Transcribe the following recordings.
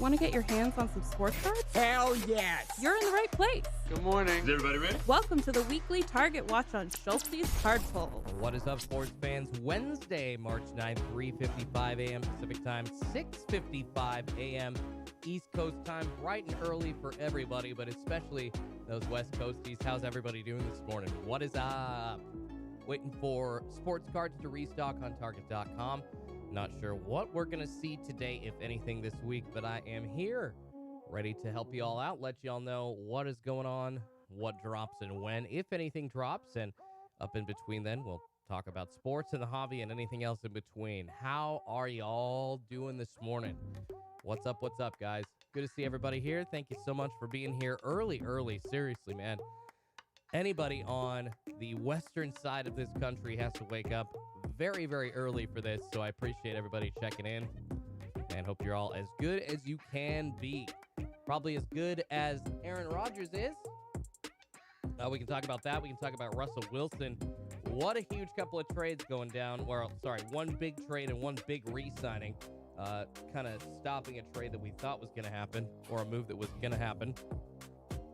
Want to get your hands on some sports cards? Hell yes! You're in the right place. Good morning. Is everybody ready? Welcome to the weekly Target Watch on Schulte's Card Pull. What is up, sports fans? Wednesday, March 9th, 3:55 a.m. Pacific Time, 6:55 a.m. East Coast time, bright and early for everybody, but especially those West Coasties. How's everybody doing this morning? What is up? Waiting for sports cards to restock on Target.com. Not sure what we're going to see today, if anything, this week, but I am here ready to help you all out, let you all know what is going on, what drops and when, if anything drops, and up in between then, we'll talk about sports and the hobby and anything else in between. How are y'all doing this morning? What's up, guys? Good to see everybody here. Thank you so much for being here early. Seriously, man. Anybody on the western side of this country has to wake up very, very early for this, so I appreciate everybody checking in and hope you're all as good as you can be. Probably as good as Aaron Rodgers is. We can talk about that. We can talk about Russell Wilson. What a huge couple of trades going down. One big trade and one big re-signing. Kind of stopping a trade that we thought was going to happen, or a move that was going to happen.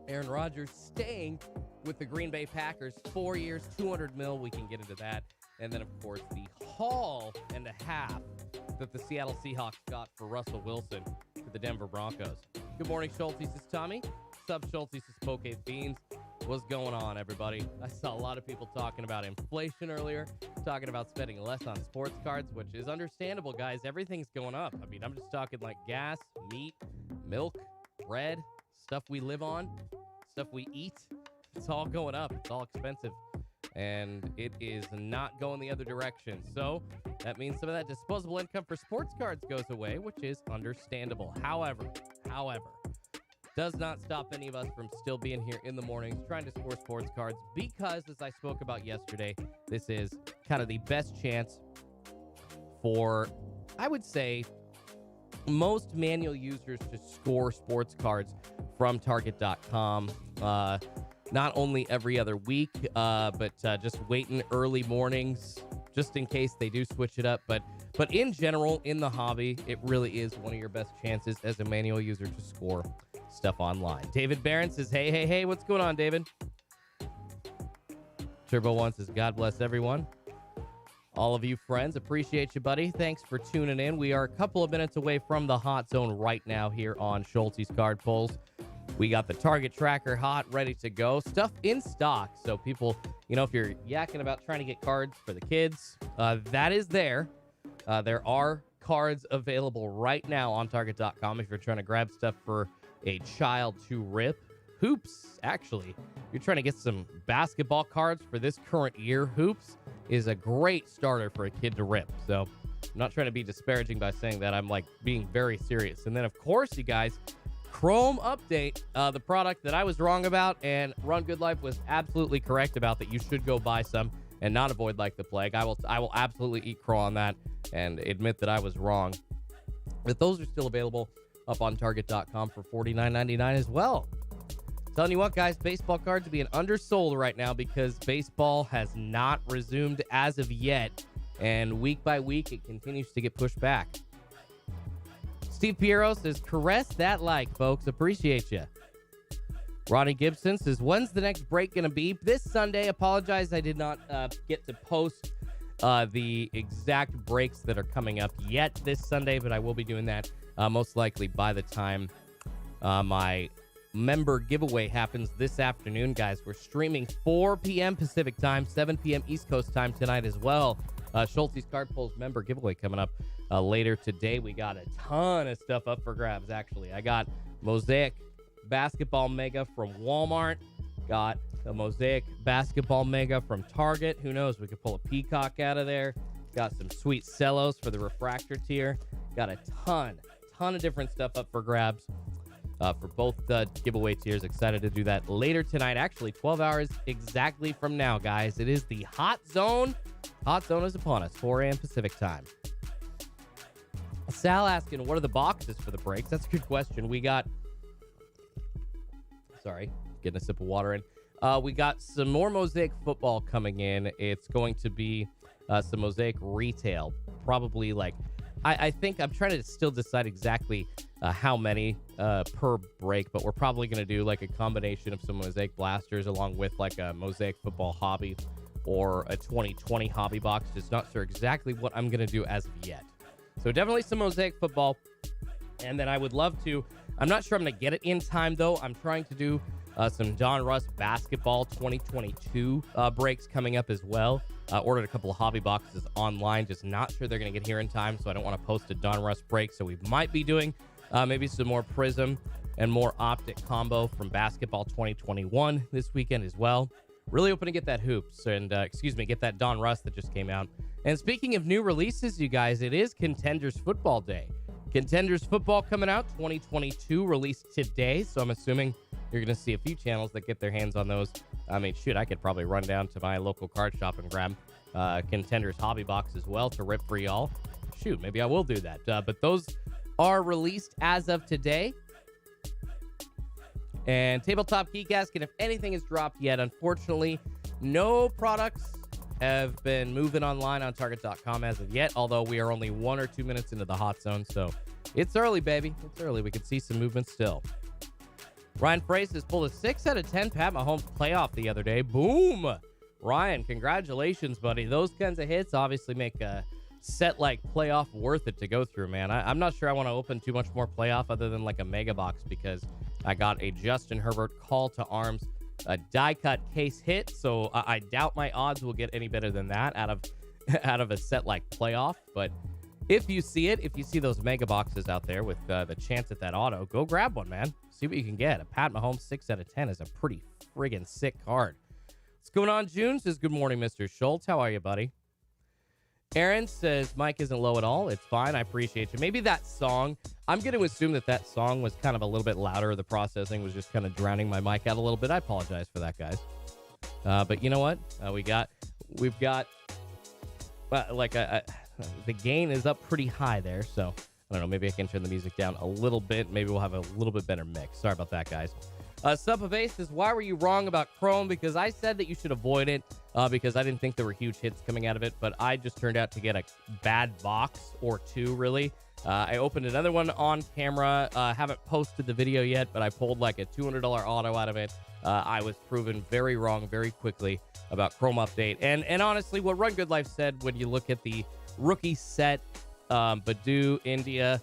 Aaron Rodgers staying with the Green Bay Packers, 4 years, $200 million. We can get into that. And then, of course, the haul and a half that the Seattle Seahawks got for Russell Wilson to the Denver Broncos. Good morning, Schultes. It's Tommy. Sub Schultes is Poké Fiends. What's going on, everybody? I saw a lot of people talking about inflation earlier, talking about spending less on sports cards, which is understandable, guys. Everything's going up. I mean, I'm just talking like gas, meat, milk, bread, stuff we live on, stuff we eat. It's all going up. It's all expensive. And it is not going the other direction. So that means some of that disposable income for sports cards goes away, which is understandable. However, does not stop any of us from still being here in the mornings trying to score sports cards, because, as I spoke about yesterday, this is kind of the best chance for, I would say, most manual users to score sports cards from Target.com. Not only every other week, but just waiting early mornings, just in case they do switch it up. But in general, in the hobby, it really is one of your best chances as a manual user to score stuff online. David Barron says, hey, what's going on, David? Turbo One says, God bless everyone. All of you friends, appreciate you, buddy. Thanks for tuning in. We are a couple of minutes away from the hot zone right now here on Schulte's Card Pulls. We got the Target tracker hot, ready to go. Stuff in stock. So people, if you're yakking about trying to get cards for the kids, that is there. There are cards available right now on Target.com if you're trying to grab stuff for a child to rip. Hoops, actually. If you're trying to get some basketball cards for this current year, Hoops is a great starter for a kid to rip. So I'm not trying to be disparaging by saying that. I'm being very serious. And then, of course, you guys, Chrome update, the product that I was wrong about and Run Good Life was absolutely correct about, that you should go buy some and not avoid like the plague. I will absolutely eat crow on that and admit that I was wrong. But those are still available up on Target.com for $49.99 as well. Telling you what, guys, baseball cards are being undersold right now because baseball has not resumed as of yet, and week by week it continues to get pushed back. Steve Piero says, caress that like, folks. Appreciate you. Ronnie Gibson says, when's the next break going to be? This Sunday. Apologize, I did not get to post the exact breaks that are coming up yet this Sunday, but I will be doing that most likely by the time my member giveaway happens this afternoon, guys. We're streaming 4 p.m. Pacific time, 7 p.m. East Coast time tonight as well. Schulte's Card Pulls member giveaway coming up later today. We got a ton of stuff up for grabs, actually. I got Mosaic Basketball Mega from Walmart. Got a Mosaic Basketball Mega from Target. Who knows? We could pull a Peacock out of there. Got some sweet cellos for the refractor tier. Got a ton of different stuff up for grabs for both the giveaway tiers. Excited to do that later tonight. Actually, 12 hours exactly from now, guys. It is the Hot Zone. Hot Zone is upon us, 4 a.m. Pacific time. Sal asking, what are the boxes for the breaks? That's a good question. We got... Sorry, getting a sip of water in. We got some more Mosaic football coming in. It's going to be some Mosaic retail. Probably like I think I'm trying to still decide exactly how many per break, but we're probably going to do like a combination of some Mosaic Blasters along with like a Mosaic Football Hobby or a 2020 Hobby Box. Just not sure exactly what I'm going to do as of yet. So definitely some Mosaic Football. And then I would love to, I'm not sure I'm going to get it in time though. I'm trying to do some Don Russ Basketball 2022 breaks coming up as well. Ordered a couple of hobby boxes online. Just not sure they're going to get here in time, so I don't want to post a Don Russ break. So we might be doing maybe some more Prism and more Optic combo from Basketball 2021 this weekend as well. Really hoping to get that hoops and, get that Don Russ that just came out. And speaking of new releases, you guys, it is Contenders Football Day. Contenders Football coming out 2022, released today. So I'm assuming you're going to see a few channels that get their hands on those. I mean, shoot, I could probably run down to my local card shop and grab Contenders Hobby Box as well to rip for y'all. Shoot, maybe I will do that. But those are released as of today. And Tabletop Geekcast, and if anything has dropped yet, unfortunately, no products have been moving online on Target.com as of yet, although we are only 1 or 2 minutes into the hot zone, so it's early, baby. It's early. We can see some movement still. Ryan Frace has pulled a 6 out of 10 Pat Mahomes playoff the other day. Boom! Ryan, congratulations, buddy. Those kinds of hits obviously make a set like playoff worth it to go through, man. I'm not sure I want to open too much more playoff other than like a mega box because I got a Justin Herbert call to arms, a die cut case hit, so I doubt my odds will get any better than that out of a set like playoff. But if you see it, if you see those mega boxes out there with the chance at that auto, go grab one, man. See what you can get. A Pat Mahomes 6 out of 10 is a pretty friggin' sick card. What's going on? June says, good morning, Mr. Schultz. How are you, buddy? Aaron says, Mike isn't low at all. It's fine. I appreciate you. Maybe that song, I'm going to assume that song was kind of a little bit louder. The processing was just kind of drowning my mic out a little bit. I apologize for that, guys. But you know what? We've got the gain is up pretty high there. So I don't know. Maybe I can turn the music down a little bit. Maybe we'll have a little bit better mix. Sorry about that, guys. Sup of Ace says, why were you wrong about Chrome? Because I said that you should avoid it because I didn't think there were huge hits coming out of it, but I just turned out to get a bad box or two, really. I opened another one on camera. Haven't posted the video yet, but I pulled like a $200 auto out of it. I was proven very wrong very quickly about Chrome Update. And honestly, what Run Good Life said when you look at the rookie set, Badu, India,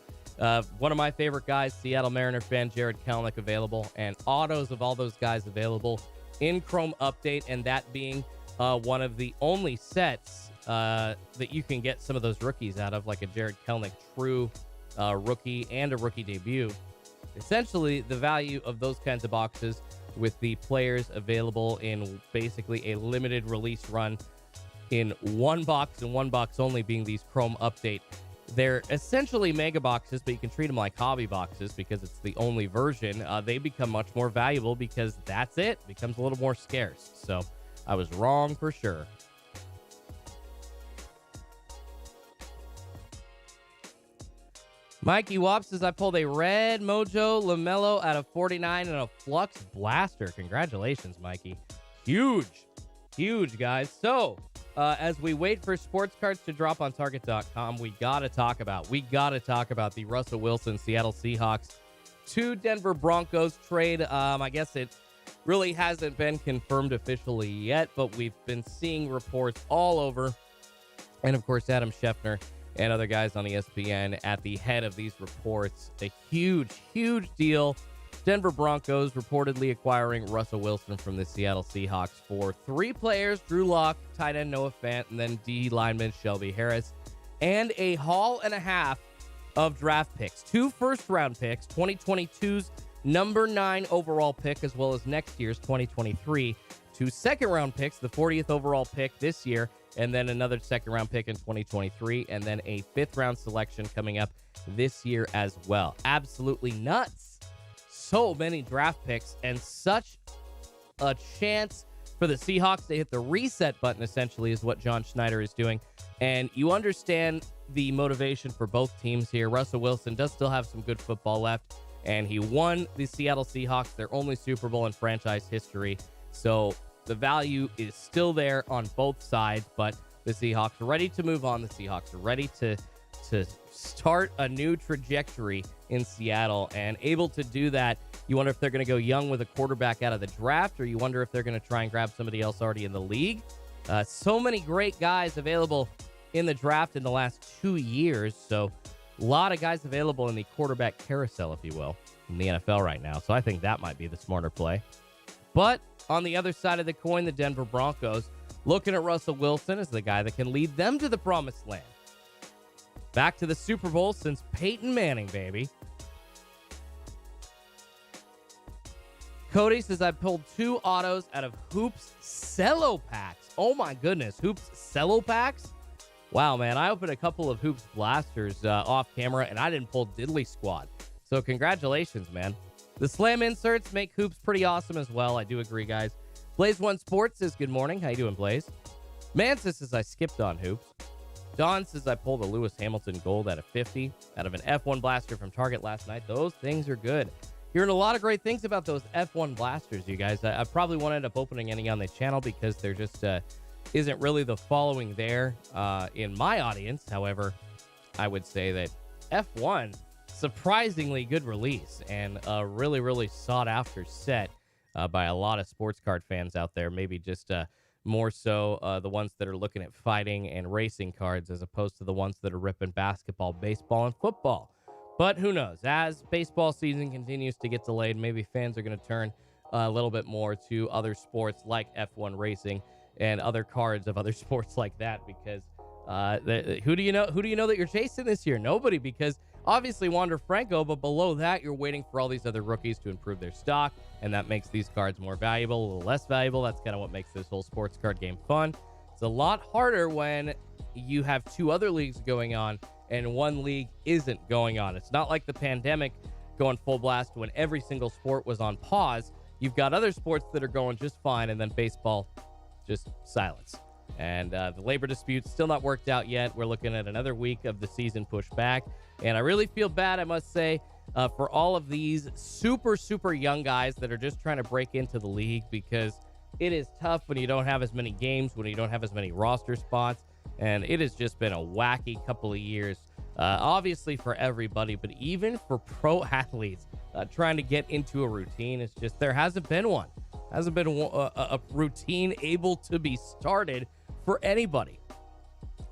one of my favorite guys, Seattle Mariner fan, Jared Kelenic available, and autos of all those guys available in Chrome Update, and that being one of the only sets that you can get some of those rookies out of, like a Jared Kelenic true rookie and a rookie debut. Essentially, the value of those kinds of boxes with the players available in basically a limited release run in one box and one box only, being these Chrome Update. They're essentially mega boxes, but you can treat them like hobby boxes because it's the only version. They become much more valuable because that's it. Becomes a little more scarce. So I was wrong for sure. Mikey Wop says, I pulled a red Mojo LaMelo out of 49 and a Flux Blaster. Congratulations, Mikey. Huge, guys. So as we wait for sports cards to drop on Target.com, we gotta talk about the Russell Wilson Seattle Seahawks to Denver Broncos trade. I guess it really hasn't been confirmed officially yet, but we've been seeing reports all over, and of course Adam Schefter and other guys on ESPN at the head of these reports. A huge deal. Denver Broncos reportedly acquiring Russell Wilson from the Seattle Seahawks for 3 players: Drew Lock, tight end Noah Fant, and then D lineman Shelby Harris, and a haul and a half of draft picks. 2 first-round picks, 2022's number 9 overall pick, as well as next year's 2023. 2 second-round picks, the 40th overall pick this year, and then another second-round pick in 2023, and then a 5th-round selection coming up this year as well. Absolutely nuts. So many draft picks and such a chance for the Seahawks to hit the reset button, essentially, is what John Schneider is doing. And you understand the motivation for both teams here. Russell Wilson does still have some good football left, and he won the Seattle Seahawks their only Super Bowl in franchise history. So the value is still there on both sides, but the Seahawks are ready to move on. The Seahawks are ready to to start a new trajectory in Seattle, and able to do that. You wonder if they're going to go young with a quarterback out of the draft, or you wonder if they're going to try and grab somebody else already in the league. So many great guys available in the draft in the last 2 years. So a lot of guys available in the quarterback carousel, if you will, in the NFL right now. So I think that might be the smarter play. But on the other side of the coin, the Denver Broncos looking at Russell Wilson as the guy that can lead them to the promised land. Back to the Super Bowl since Peyton Manning, baby. Cody says, I pulled 2 autos out of Hoops Cello Packs. Oh my goodness, Hoops Cello Packs? Wow, man, I opened a couple of Hoops Blasters off camera, and I didn't pull diddly squat. So congratulations, man. The Slam inserts make Hoops pretty awesome as well. I do agree, guys. Blaze One Sports says, good morning. How you doing, Blaze? Mansis says, I skipped on Hoops. Don says, I pulled a Lewis Hamilton Gold out of 50 out of an F1 Blaster from Target last night. Those things are good. Hearing a lot of great things about those F1 blasters, you guys. I probably won't end up opening any on the channel because there just isn't really the following there in my audience. However, I would say that F1, surprisingly good release and a really, really sought-after set by a lot of sports card fans out there. Maybe just more so the ones that are looking at fighting and racing cards as opposed to the ones that are ripping basketball, baseball, and football. But who knows? As baseball season continues to get delayed, maybe fans are going to turn a little bit more to other sports like F1 racing and other cards of other sports like that. Because who do you know that you're chasing this year? Nobody, because obviously Wander Franco, but below that, you're waiting for all these other rookies to improve their stock, and that makes these cards more valuable, a little less valuable. That's kind of what makes this whole sports card game fun. It's a lot harder when you have 2 other leagues going on and one league isn't going on. It's not like the pandemic going full blast when every single sport was on pause. You've got other sports that are going just fine, and then baseball, just silence. And the labor dispute still not worked out yet. We're looking at another week of the season pushed back. And I really feel bad, I must say, for all of these super, super young guys that are just trying to break into the league, because it is tough when you don't have as many games, when you don't have as many roster spots. And it has just been a wacky couple of years, obviously for everybody, but even for pro athletes trying to get into a routine. It's just there hasn't been one. Hasn't been a routine able to be started for anybody.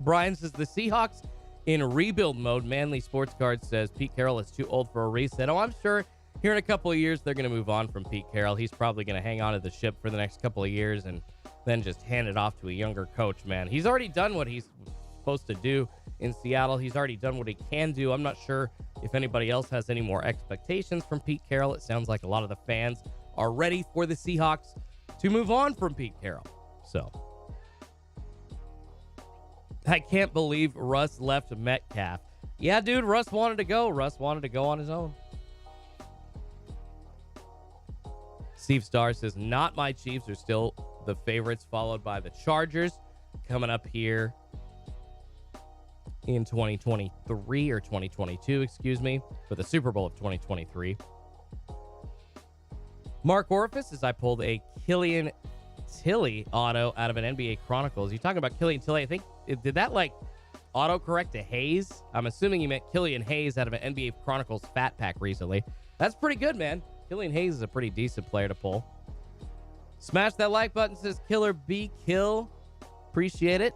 Brian says the Seahawks in rebuild mode. Manly Sports Cards says Pete Carroll is too old for a reset. Oh, I'm sure here in a couple of years they're going to move on from Pete Carroll. He's probably going to hang on to the ship for the next couple of years and then just hand it off to a younger coach, man. He's already done what he's supposed to do in Seattle. He's already done what he can do. I'm not sure if anybody else has any more expectations from Pete Carroll. It sounds like a lot of the fans are ready for the Seahawks to move on from Pete Carroll. So I can't believe Russ left Metcalf. Yeah, dude, Russ wanted to go. Russ wanted to go on his own. Steve Starr says, not my Chiefs are still the favorites, followed by the Chargers coming up here in 2023 or 2022, excuse me, for the Super Bowl of 2023. Mark Orphis says, I pulled a Killian Tilly auto out of an NBA Chronicles. You talking about Killian Tilly? I think, did that like autocorrect to Hayes? I'm assuming you meant Killian Hayes out of an NBA Chronicles Fat Pack recently. That's pretty good, man. Killian Hayes is a pretty decent player to pull. Smash that like button, says Killer B Kill. Appreciate it.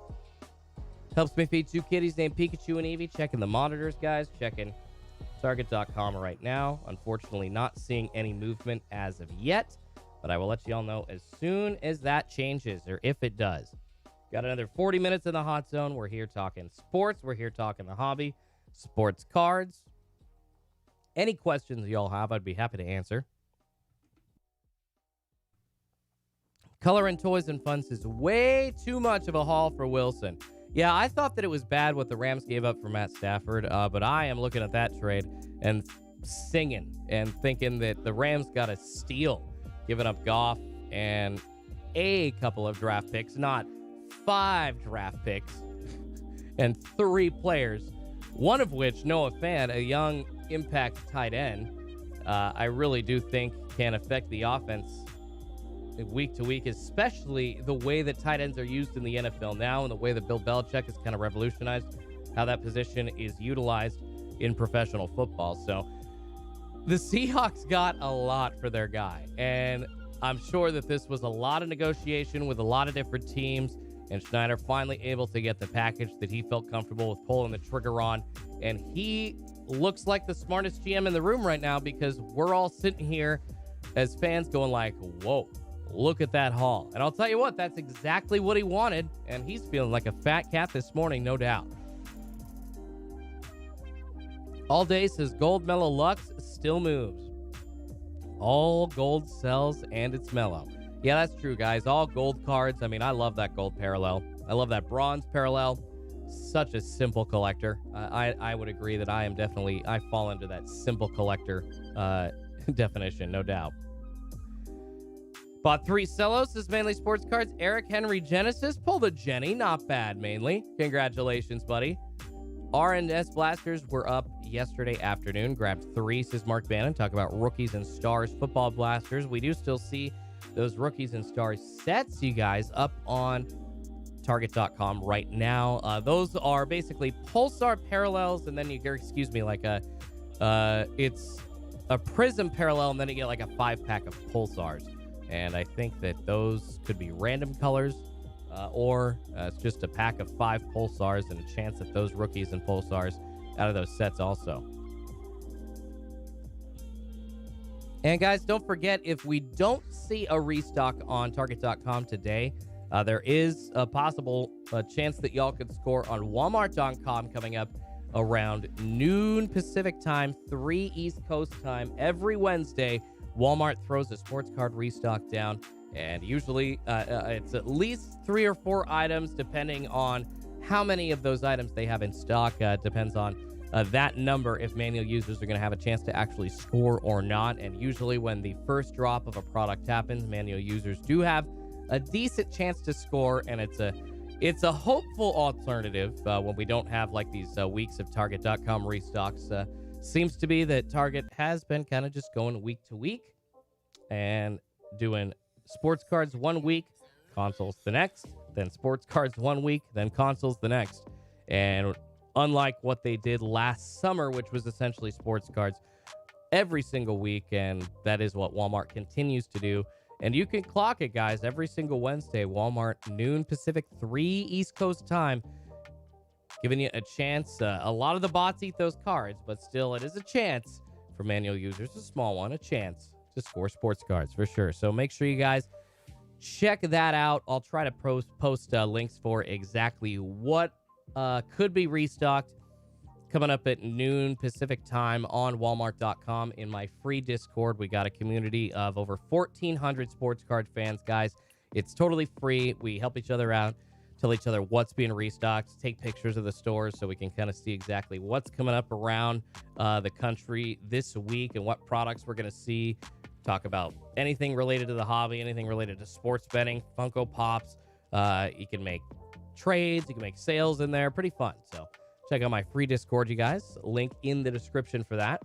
Helps me feed 2 kitties named Pikachu and Eevee. Checking the monitors, guys. Checking Target.com right now. Unfortunately, not seeing any movement as of yet, but I will let you all know as soon as that changes, or if it does. Got another 40 minutes in the hot zone. We're here talking sports. We're here talking the hobby, sports cards. Any questions y'all have, I'd be happy to answer. Color and Toys and Fun says, way too much of a haul for Wilson. Yeah, I thought that it was bad what the Rams gave up for Matt Stafford, but I am looking at that trade and singing and thinking that the Rams got a steal, giving up Goff and a couple of draft picks, not 5 draft picks, and 3 players, one of which, Noah Fant, a young impact tight end, I really do think can affect the offense week to week, especially the way that tight ends are used in the NFL now and the way that Bill Belichick has kind of revolutionized how that position is utilized in professional football. So the Seahawks got a lot for their guy, and I'm sure that this was a lot of negotiation with a lot of different teams, and Schneider finally able to get the package that he felt comfortable with pulling the trigger on. And he looks like the smartest GM in the room right now, because we're all sitting here as fans going like, whoa, look at that haul. And I'll tell you what, that's exactly what he wanted, and he's feeling like a fat cat this morning, no doubt. All Day says Gold Mellow Lux still moves. All gold sells and it's mellow. Yeah, that's true, guys. All gold cards. I mean, I love that gold parallel. I love that bronze parallel. Such a simple collector. I would agree that I fall into that simple collector definition, no doubt. Bought 3 Celos as Mainly Sports Cards. Eric Henry Genesis. Pulled a Jenny. Not bad, Mainly. Congratulations, buddy. R&S Blasters were up yesterday afternoon. Grabbed 3, says Mark Bannon. Talk about Rookies and Stars Football Blasters. We do still see those Rookies and Stars sets, you guys, up on Target.com right now. Those are basically Pulsar parallels, and then you get, it's a Prism parallel, and then you get like a 5-pack of Pulsars. And I think that those could be random colors, or it's just a pack of 5 Pulsars and a chance at those Rookies and Pulsars out of those sets also. And guys, don't forget, if we don't see a restock on Target.com today, there is a possible chance that y'all could score on Walmart.com coming up around noon Pacific time, 3 East Coast time. Every Wednesday, Walmart throws a sports card restock down, and usually it's at least 3 or 4 items, depending on how many of those items they have in stock. Depends on that number, if manual users are going to have a chance to actually score or not. And usually when the first drop of a product happens, manual users do have a decent chance to score, and it's a hopeful alternative when we don't have like these weeks of Target.com restocks. Seems to be that Target has been kind of just going week to week and doing sports cards one week, consoles the next, then sports cards one week, then consoles the next. And unlike what they did last summer, which was essentially sports cards every single week, and that is what Walmart continues to do. And you can clock it, guys, every single Wednesday, Walmart, noon Pacific, 3 East Coast time, giving you a chance. A lot of the bots eat those cards, but still, it is a chance for manual users, a small one, a chance to score sports cards for sure. So make sure you guys check that out. I'll try to post links for exactly what could be restocked coming up at noon Pacific time on Walmart.com in my free Discord. We got a community of over 1,400 sports card fans, guys. It's totally free. We help each other out, tell each other what's being restocked, take pictures of the stores so we can kind of see exactly what's coming up around the country this week and what products we're going to see. Talk about anything related to the hobby, anything related to sports betting, Funko Pops. You can make trades, you can make sales in there. Pretty fun. So check out my free Discord, you guys. Link in the description for that.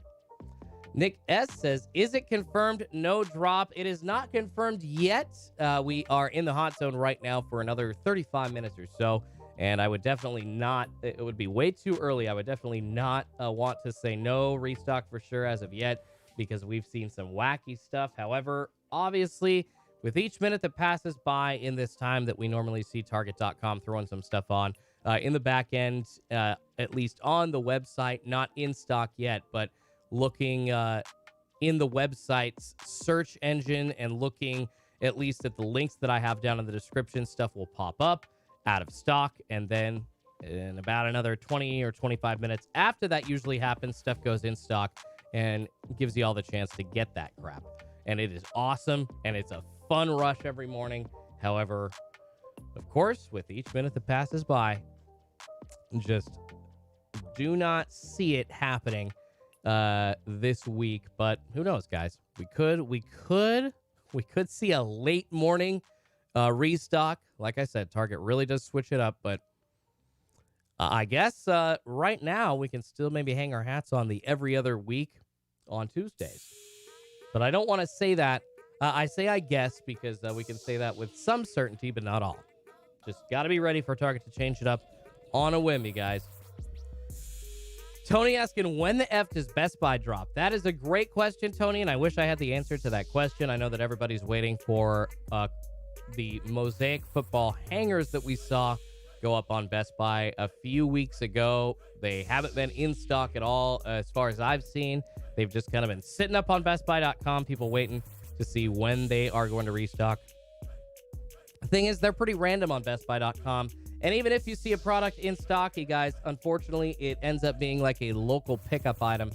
Nick S. says, is it confirmed no drop? It is not confirmed yet. We are in the hot zone right now for another 35 minutes or so, and I would definitely not, it would be way too early. I would definitely not want to say no restock for sure as of yet, because we've seen some wacky stuff. However, obviously, with each minute that passes by in this time that we normally see Target.com throwing some stuff on, in the back end, at least on the website, not in stock yet, but looking in the website's search engine and looking at least at the links that I have down in the description, stuff will pop up out of stock. And then in about another 20 or 25 minutes after that usually happens, stuff goes in stock and gives you all the chance to get that crap. And it is awesome, and it's a fun rush every morning. However, of course, with each minute that passes by, just do not see it happening this week. But who knows, guys? We could see a late morning restock. Like I said, Target really does switch it up, but I guess right now we can still maybe hang our hats on the every other week on Tuesdays. But I don't want to say that. I say I guess because we can say that with some certainty, but not all. Just got to be ready for Target to change it up on a whim, you guys. Tony asking, when the F does Best Buy drop? That is a great question, Tony, and I wish I had the answer to that question. I know that everybody's waiting for the Mosaic football hangers that we saw go up on Best Buy a few weeks ago. They haven't been in stock at all as far as I've seen. They've just kind of been sitting up on BestBuy.com, people waiting to see when they are going to restock. The thing is, they're pretty random on BestBuy.com. And even if you see a product in stock, you guys, unfortunately, it ends up being like a local pickup item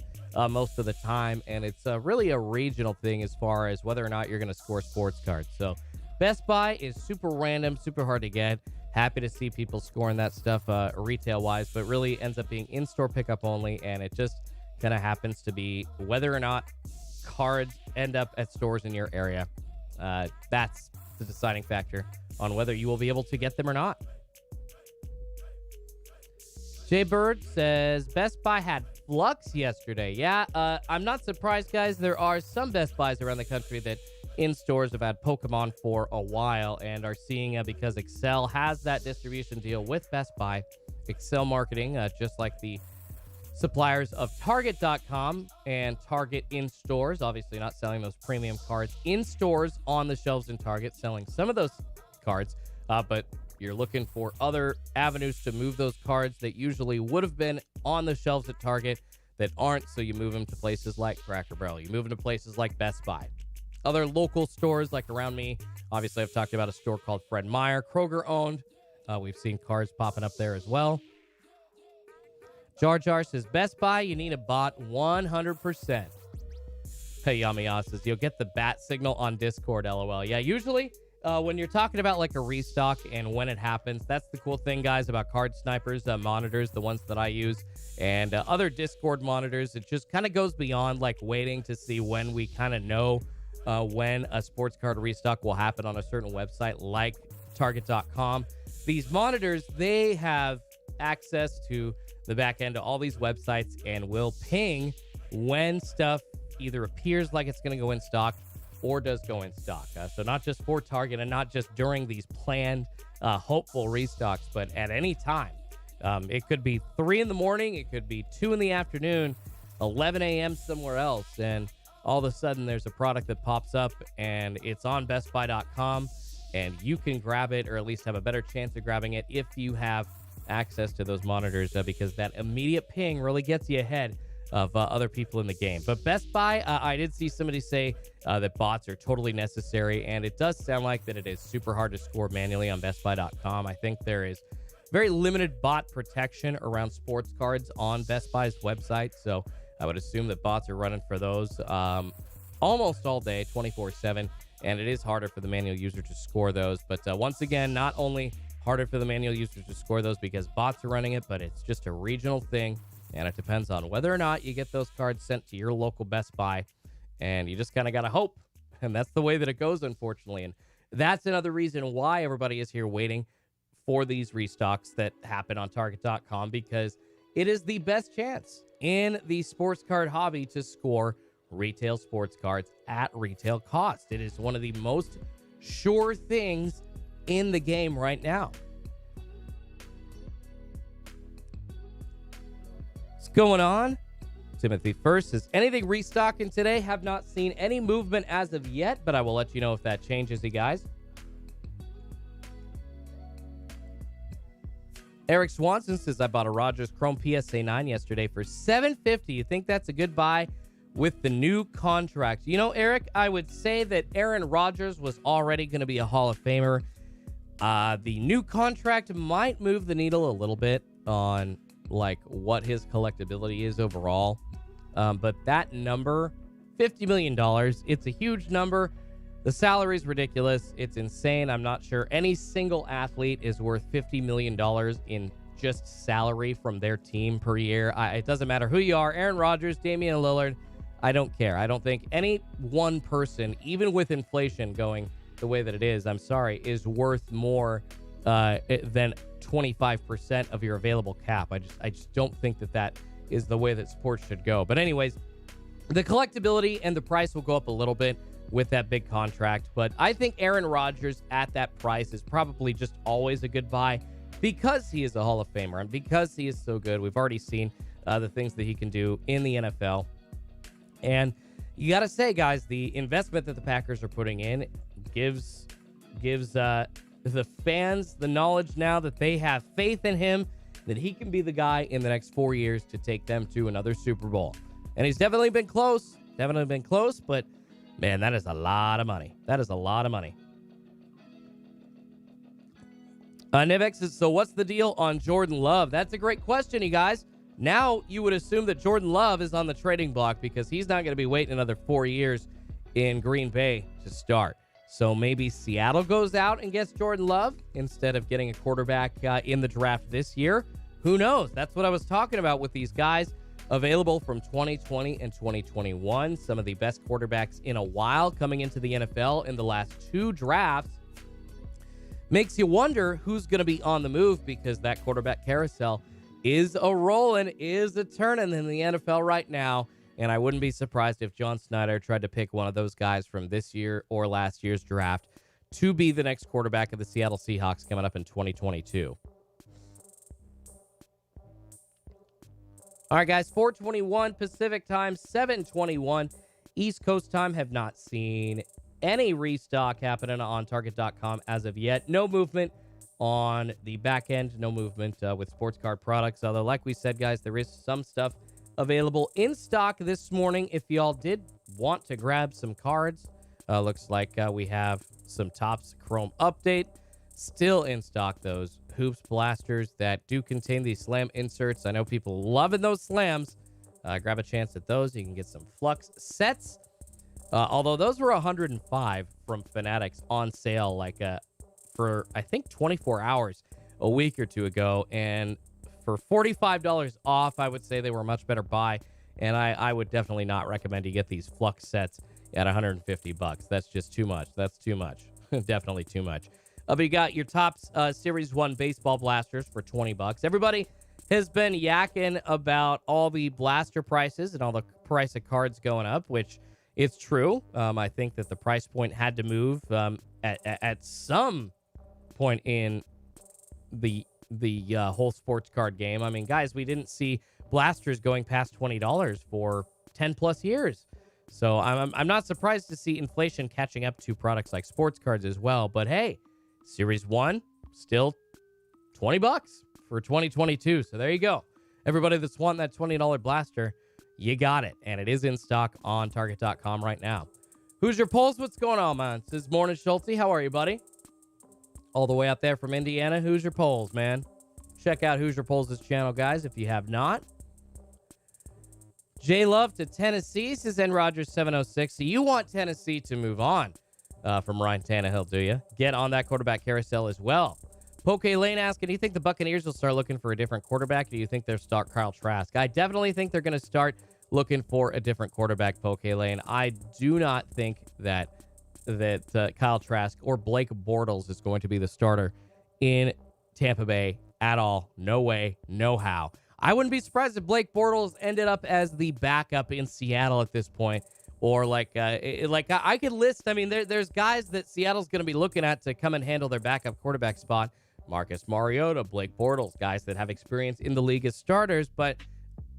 most of the time. And it's really a regional thing as far as whether or not you're going to score sports cards. So Best Buy is super random, super hard to get. Happy to see people scoring that stuff retail-wise, but really ends up being in-store pickup only. And it just kind of happens to be whether or not cards end up at stores in your area. That's the deciding factor on whether you will be able to get them or not. Jay Bird says, Best Buy had Flux yesterday. Yeah, I'm not surprised, guys. There are some Best Buys around the country that in stores have had Pokemon for a while and are seeing, because Excel has that distribution deal with Best Buy, Excel marketing, just like the suppliers of Target.com and Target in stores, obviously not selling those premium cards in stores on the shelves in Target, selling some of those cards, but you're looking for other avenues to move those cards that usually would have been on the shelves at Target that aren't, so you move them to places like Cracker Barrel. You move them to places like Best Buy. Other local stores like around me, obviously I've talked about a store called Fred Meyer, Kroger owned. We've seen cards popping up there as well. Jar Jar says, Best Buy, you need a bot 100%. Hey, Yamiya says, you'll get the bat signal on Discord, LOL. Yeah, usually when you're talking about like a restock and when it happens, that's the cool thing, guys, about Card Snipers monitors, the ones that I use, and other Discord monitors. It just kind of goes beyond like waiting to see when we kind of know when a sports card restock will happen on a certain website like Target.com. These monitors, they have access to the back end of all these websites and will ping when stuff either appears like it's going to go in stock or does go in stock. So not just for Target and not just during these planned hopeful restocks, but at any time. It could be 3 in the morning, it could be 2 in the afternoon, 11 a.m. somewhere else, and all of a sudden there's a product that pops up and it's on BestBuy.com, and you can grab it, or at least have a better chance of grabbing it if you have access to those monitors, because that immediate ping really gets you ahead of other people in the game. But Best Buy, I did see somebody say that bots are totally necessary, and it does sound like that it is super hard to score manually on BestBuy.com. I think there is very limited bot protection around sports cards on Best Buy's website, so I would assume that bots are running for those almost all day, 24/7, and it is harder for the manual user to score those. But once again, not only harder for the manual user to score those because bots are running it, but it's just a regional thing, and it depends on whether or not you get those cards sent to your local Best Buy, and you just kind of got to hope, and that's the way that it goes, unfortunately. And that's another reason why everybody is here waiting for these restocks that happen on Target.com, because it is the best chance in the sports card hobby to score retail sports cards at retail cost. It is one of the most sure things in the game right now. What's going on? Timothy First says, anything restocking today? Have not seen any movement as of yet, but I will let you know if that changes, you guys. Eric Swanson says, I bought a Rogers Chrome PSA 9 yesterday for $750. You think that's a good buy with the new contract? You know, Eric, I would say that Aaron Rodgers was already going to be a Hall of Famer. The new contract might move the needle a little bit on like what his collectability is overall. But that number, $50 million, it's a huge number. The salary is ridiculous. It's insane. I'm not sure any single athlete is worth $50 million in just salary from their team per year. It doesn't matter who you are, Aaron Rodgers, Damian Lillard, I don't care. I don't think any one person, even with inflation going the way that it is, I'm sorry, is worth more than 25% of your available cap. I just don't think that is the way that sports should go. But anyways, the collectability and the price will go up a little bit with that big contract. But I think Aaron Rodgers at that price is probably just always a good buy. because he is a Hall of Famer and because he is so good. We've already seen the things that he can do in the NFL. And you got to say, guys, the investment that the Packers are putting in gives the fans the knowledge now that they have faith in him, that he can be the guy in the next 4 years to take them to another Super Bowl. And he's definitely been close, but man, that is a lot of money. That is a lot of money. Nivex says, so what's the deal on Jordan Love? That's a great question, you guys. Now you would assume that Jordan Love is on the trading block because he's not going to be waiting another 4 years in Green Bay to start. So maybe Seattle goes out and gets Jordan Love instead of getting a quarterback in the draft this year. Who knows? That's what I was talking about with these guys available from 2020 and 2021. Some of the best quarterbacks in a while coming into the NFL in the last 2 drafts. Makes you wonder who's going to be on the move because that quarterback carousel is a rolling, is a turning in the NFL right now. And I wouldn't be surprised if John Snyder tried to pick one of those guys from this year or last year's draft to be the next quarterback of the Seattle Seahawks coming up in 2022. All right, guys, 4:21 Pacific time, 7:21 East Coast time. Have not seen any restock happening on Target.com as of yet. No movement on the back end, no movement with sports card products. Although, like we said, guys, there is some stuff available in stock this morning. If y'all did want to grab some cards, looks like we have some Topps Chrome Update still in stock. Those Hoops blasters that do contain these slam inserts. I know people loving those slams. Grab a chance at those. You can get some Flux sets. Although those were $105 from Fanatics on sale for, I think, 24 hours a week or two ago. And for $45 off, I would say they were a much better buy. And I would definitely not recommend you get these Flux sets at $150. That's just too much. That's too much. Definitely too much. But you got your Topps Series 1 baseball blasters for $20. Everybody has been yakking about all the blaster prices and all the price of cards going up, which it's true. I think that the price point had to move at some point in the whole sports card game. I mean, guys, we didn't see blasters going past $20 for 10 plus years. So I'm not surprised to see inflation catching up to products like sports cards as well. But hey, Series 1 still $20 for 2022. So there you go. Everybody that's wanting that $20 blaster, you got it. And it is in stock on Target.com right now. Who's your polls? What's going on, man? This is Morning Schulte. How are you, buddy? All the way out there from Indiana. Who's your polls, man? Check out Who's Your Polls' channel, guys, if you have not. J Love to Tennessee, says N Rogers 706. So you want Tennessee to move on from Ryan Tannehill, do you? Get on that quarterback carousel as well. Poke Lane asking, do you think the Buccaneers will start looking for a different quarterback? Or do you think they'll start Kyle Trask? I definitely think they're going to start looking for a different quarterback, Poke Lane. I do not think that Kyle Trask or Blake Bortles is going to be the starter in Tampa Bay at all. No way, no how. I wouldn't be surprised if Blake Bortles ended up as the backup in Seattle at this point. Or I could list, I mean, there's guys that Seattle's going to be looking at to come and handle their backup quarterback spot. Marcus Mariota, Blake Bortles, guys that have experience in the league as starters. But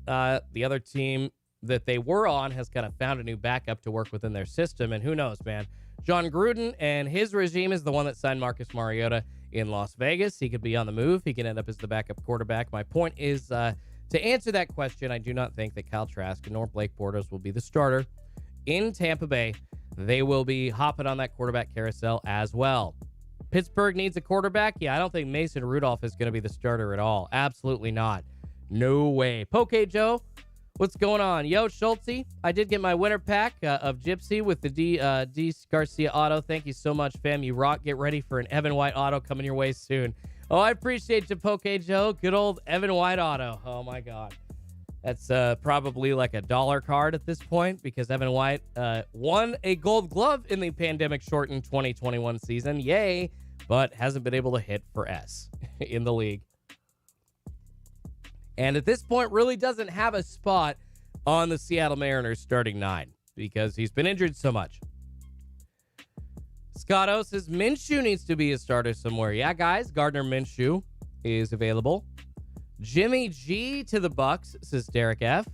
the other team that they were on has kind of found a new backup to work within their system. And who knows, man? John Gruden and his regime is the one that signed Marcus Mariota in Las Vegas. He could be on the move. He can end up as the backup quarterback. My point is, to answer that question, I do not think that Kyle Trask nor Blake Bortles will be the starter in Tampa Bay. They will be hopping on that quarterback carousel as well. Pittsburgh needs a quarterback. Yeah, I don't think Mason Rudolph is going to be the starter at all. Absolutely not. No way. Poke Joe, what's going on? Yo, Schulte, I did get my winter pack of Gypsy with the D Garcia auto. Thank you so much, fam. You rock. Get ready for an Evan White auto coming your way soon. Oh, I appreciate you, Poke Joe. Good old Evan White auto. Oh, my God. That's probably like a dollar card at this point because Evan White won a gold glove in the pandemic-shortened 2021 season. Yay, but hasn't been able to hit for S in the league. And at this point, really doesn't have a spot on the Seattle Mariners starting 9 because he's been injured so much. Scotto says Minshew needs to be a starter somewhere. Yeah, guys, Gardner Minshew is available. Jimmy G to the Bucks, says Derek F.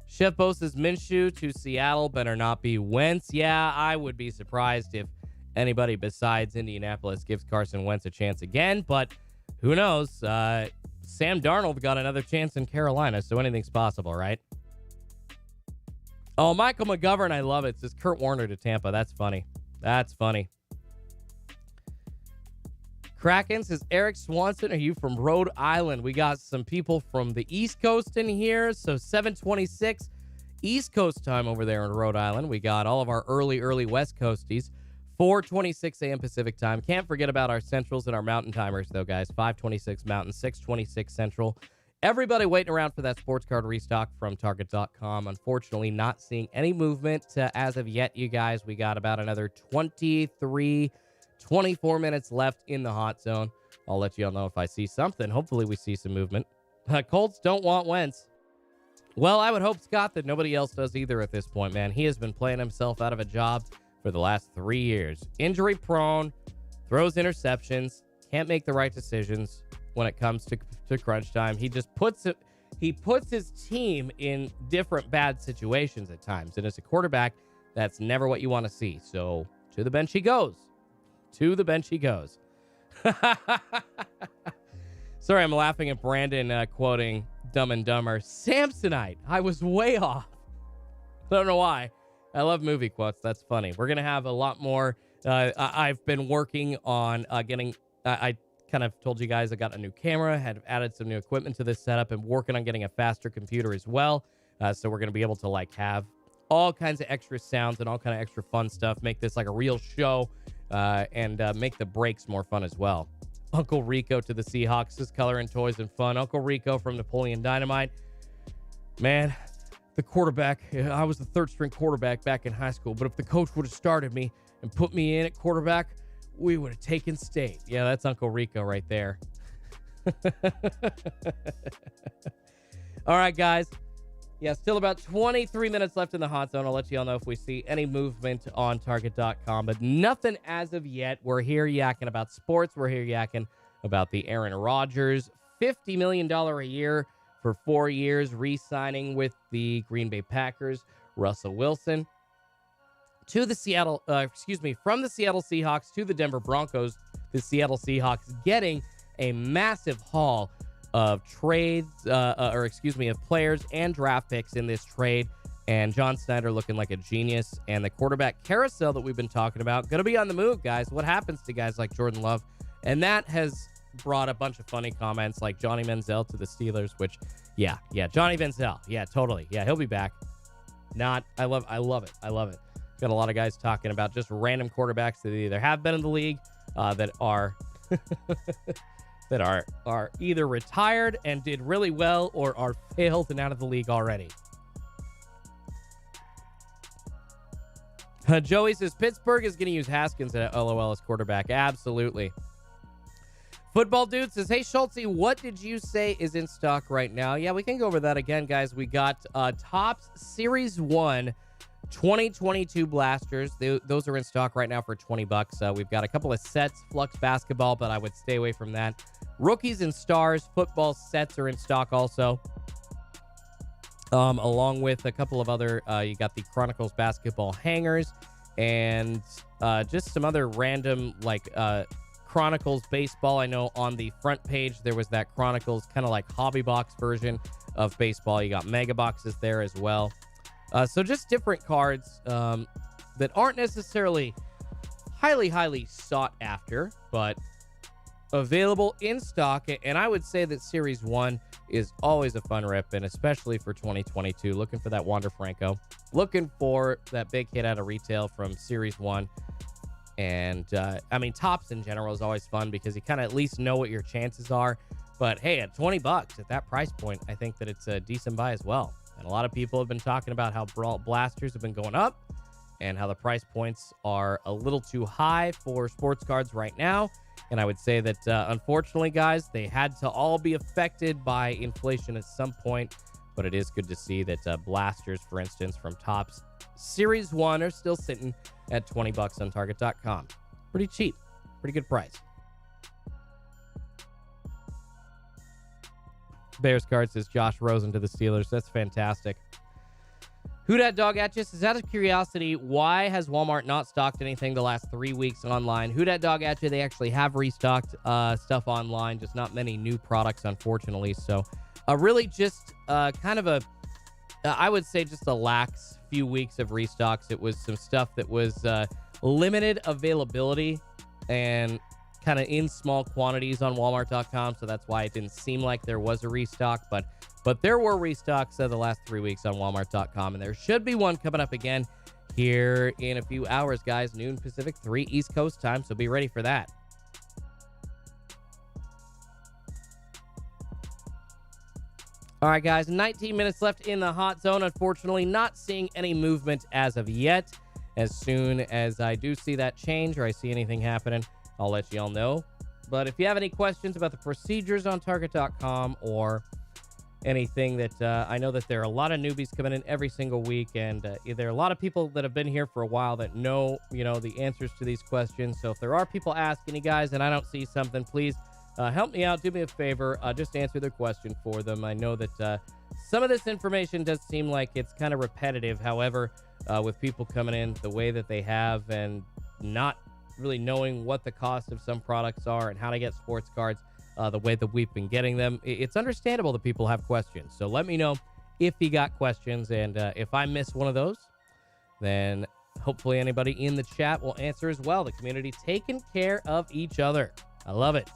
Chef Bo says Minshew to Seattle better not be Wentz. Yeah, I would be surprised if anybody besides Indianapolis gives Carson Wentz a chance again, but who knows? Sam Darnold got another chance in Carolina, so anything's possible, right? Oh, Michael McGovern, I love it. It says Kurt Warner to Tampa. That's funny. That's funny. Kraken says, Eric Swanson, are you from Rhode Island? We got some people from the East Coast in here. So 7:26 East Coast time over there in Rhode Island. We got all of our early West Coasties. 4:26 a.m. Pacific time. Can't forget about our Centrals and our Mountain timers, though, guys. 5:26 Mountain, 6:26 Central. Everybody waiting around for that sports card restock from Target.com. Unfortunately, not seeing any movement as of yet, you guys. We got about another 24 minutes left in the hot zone. I'll let you all know if I see something. Hopefully we see some movement. Colts don't want Wentz. Well, I would hope, Scott, that nobody else does either at this point, man. He has been playing himself out of a job for the last 3 years. Injury prone, throws interceptions, can't make the right decisions when it comes to crunch time. He just puts his team in different bad situations at times. And as a quarterback, that's never what you want to see. So to the bench he goes. To the bench he goes. Sorry, I'm laughing at Brandon quoting Dumb and Dumber. Samsonite. I was way off. I don't know why. I love movie quotes. That's funny. We're going to have a lot more. I've been working on getting... I kind of told you guys I got a new camera, had added some new equipment to this setup, and working on getting a faster computer as well. So we're going to be able to like have all kinds of extra sounds and all kind of extra fun stuff. Make this like a real show. And make the breaks more fun as well. Uncle Rico to the Seahawks. This color and toys and fun. Uncle Rico from Napoleon Dynamite. Man, the quarterback. I was the third string quarterback back in high school. But if the coach would have started me and put me in at quarterback, we would have taken state. Yeah, that's Uncle Rico right there. All right, guys. Yeah, still about 23 minutes left in the hot zone. I'll let you all know if we see any movement on Target.com, but nothing as of yet. We're here yakking about sports. We're here yakking about the Aaron Rodgers, $50 million a year for 4 years, re-signing with the Green Bay Packers. Russell Wilson to the from the Seattle Seahawks to the Denver Broncos. The Seattle Seahawks getting a massive haul of of players and draft picks in this trade. And John Snyder looking like a genius. And the quarterback carousel that we've been talking about, going to be on the move, guys. What happens to guys like Jordan Love? And that has brought a bunch of funny comments like Johnny Manziel to the Steelers, which, yeah, Johnny Manziel. Yeah, totally. Yeah, he'll be back. I love it. Got a lot of guys talking about just random quarterbacks that either have been in the league that are... that are either retired and did really well or are failed and out of the league already. Joey says Pittsburgh is going to use Haskins at LOL as quarterback. Absolutely. Football Dude says, hey, Schultze, what did you say is in stock right now? Yeah, we can go over that again, guys. We got Topps Series 1 2022 blasters. Those are in stock right now for $20. We've got a couple of sets, Flux basketball, but I would stay away from that. Rookies and Stars football sets are in stock also. Along with a couple of other, you got the Chronicles basketball hangers and just some other random like Chronicles baseball. I know on the front page there was that Chronicles kind of like hobby box version of baseball. You got mega boxes there as well. So just different cards that aren't necessarily highly sought after, but available in stock. And I would say that Series 1 is always a fun rip, and especially for 2022. Looking for that Wander Franco. Looking for that big hit out of retail from Series 1. And, I mean, Topps in general is always fun because you kind of at least know what your chances are. But, hey, at $20 at that price point, I think that it's a decent buy as well. And a lot of people have been talking about how blasters have been going up and how the price points are a little too high for sports cards right now. And I would say that, unfortunately, guys, they had to all be affected by inflation at some point. But it is good to see that blasters, for instance, from Topps Series 1 are still sitting at $20 on Target.com. Pretty cheap. Pretty good price. Bears card says Josh Rosen to the Steelers. That's fantastic. Who Dat Dog at you says, out of curiosity, why has Walmart not stocked anything the last 3 weeks online? Who Dat Dog at you, they actually have restocked stuff online, just not many new products, unfortunately. So really just kind of I would say just a lax few weeks of restocks. It was some stuff that was limited availability and kind of in small quantities on Walmart.com. So that's why it didn't seem like there was a restock. But there were restocks the last 3 weeks on Walmart.com. And there should be one coming up again here in a few hours, guys. Noon Pacific, 3 East Coast time. So be ready for that. All right, guys, 19 minutes left in the hot zone. Unfortunately, not seeing any movement as of yet. As soon as I do see that change or I see anything happening, I'll let you all know. But if you have any questions about the procedures on Target.com or anything that I know that there are a lot of newbies coming in every single week, and there are a lot of people that have been here for a while that know, the answers to these questions. So if there are people asking you guys and I don't see something, please help me out. Do me a favor. Just answer their question for them. I know that some of this information does seem like it's kind of repetitive. However, with people coming in the way that they have and not really knowing what the cost of some products are and how to get sports cards the way that we've been getting them, it's understandable that people have questions. So let me know if you got questions, and if I miss one of those, then hopefully anybody in the chat will answer as well. The community taking care of each other. I love it.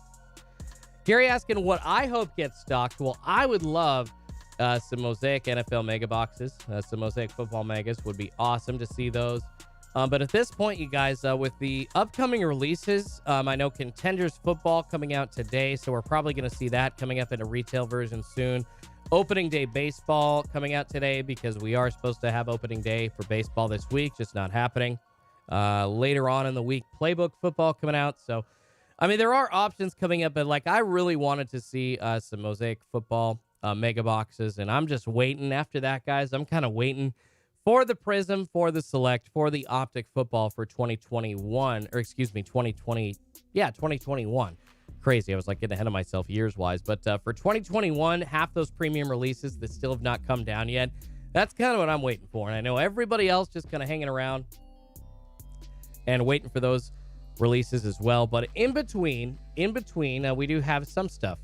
Gary asking what I hope gets stocked. Well, I would love some Mosaic NFL mega boxes. Some Mosaic football megas would be awesome to see those. But at this point, you guys, with the upcoming releases, I know Contenders football coming out today, so we're probably going to see that coming up in a retail version soon. Opening day baseball coming out today, because we are supposed to have opening day for baseball this week, just not happening. Later on in the week, playbook football coming out. So, I mean, there are options coming up, but I really wanted to see some Mosaic football mega boxes, and I'm just waiting after that, guys. I'm kind of waiting for the Prism, for the Select, for the Optic football for 2021, or excuse me, 2020. Yeah, 2021. Crazy. I was getting ahead of myself years-wise. But for 2021, half those premium releases that still have not come down yet, that's kind of what I'm waiting for. And I know everybody else just kind of hanging around and waiting for those releases as well. But in between, we do have some stuff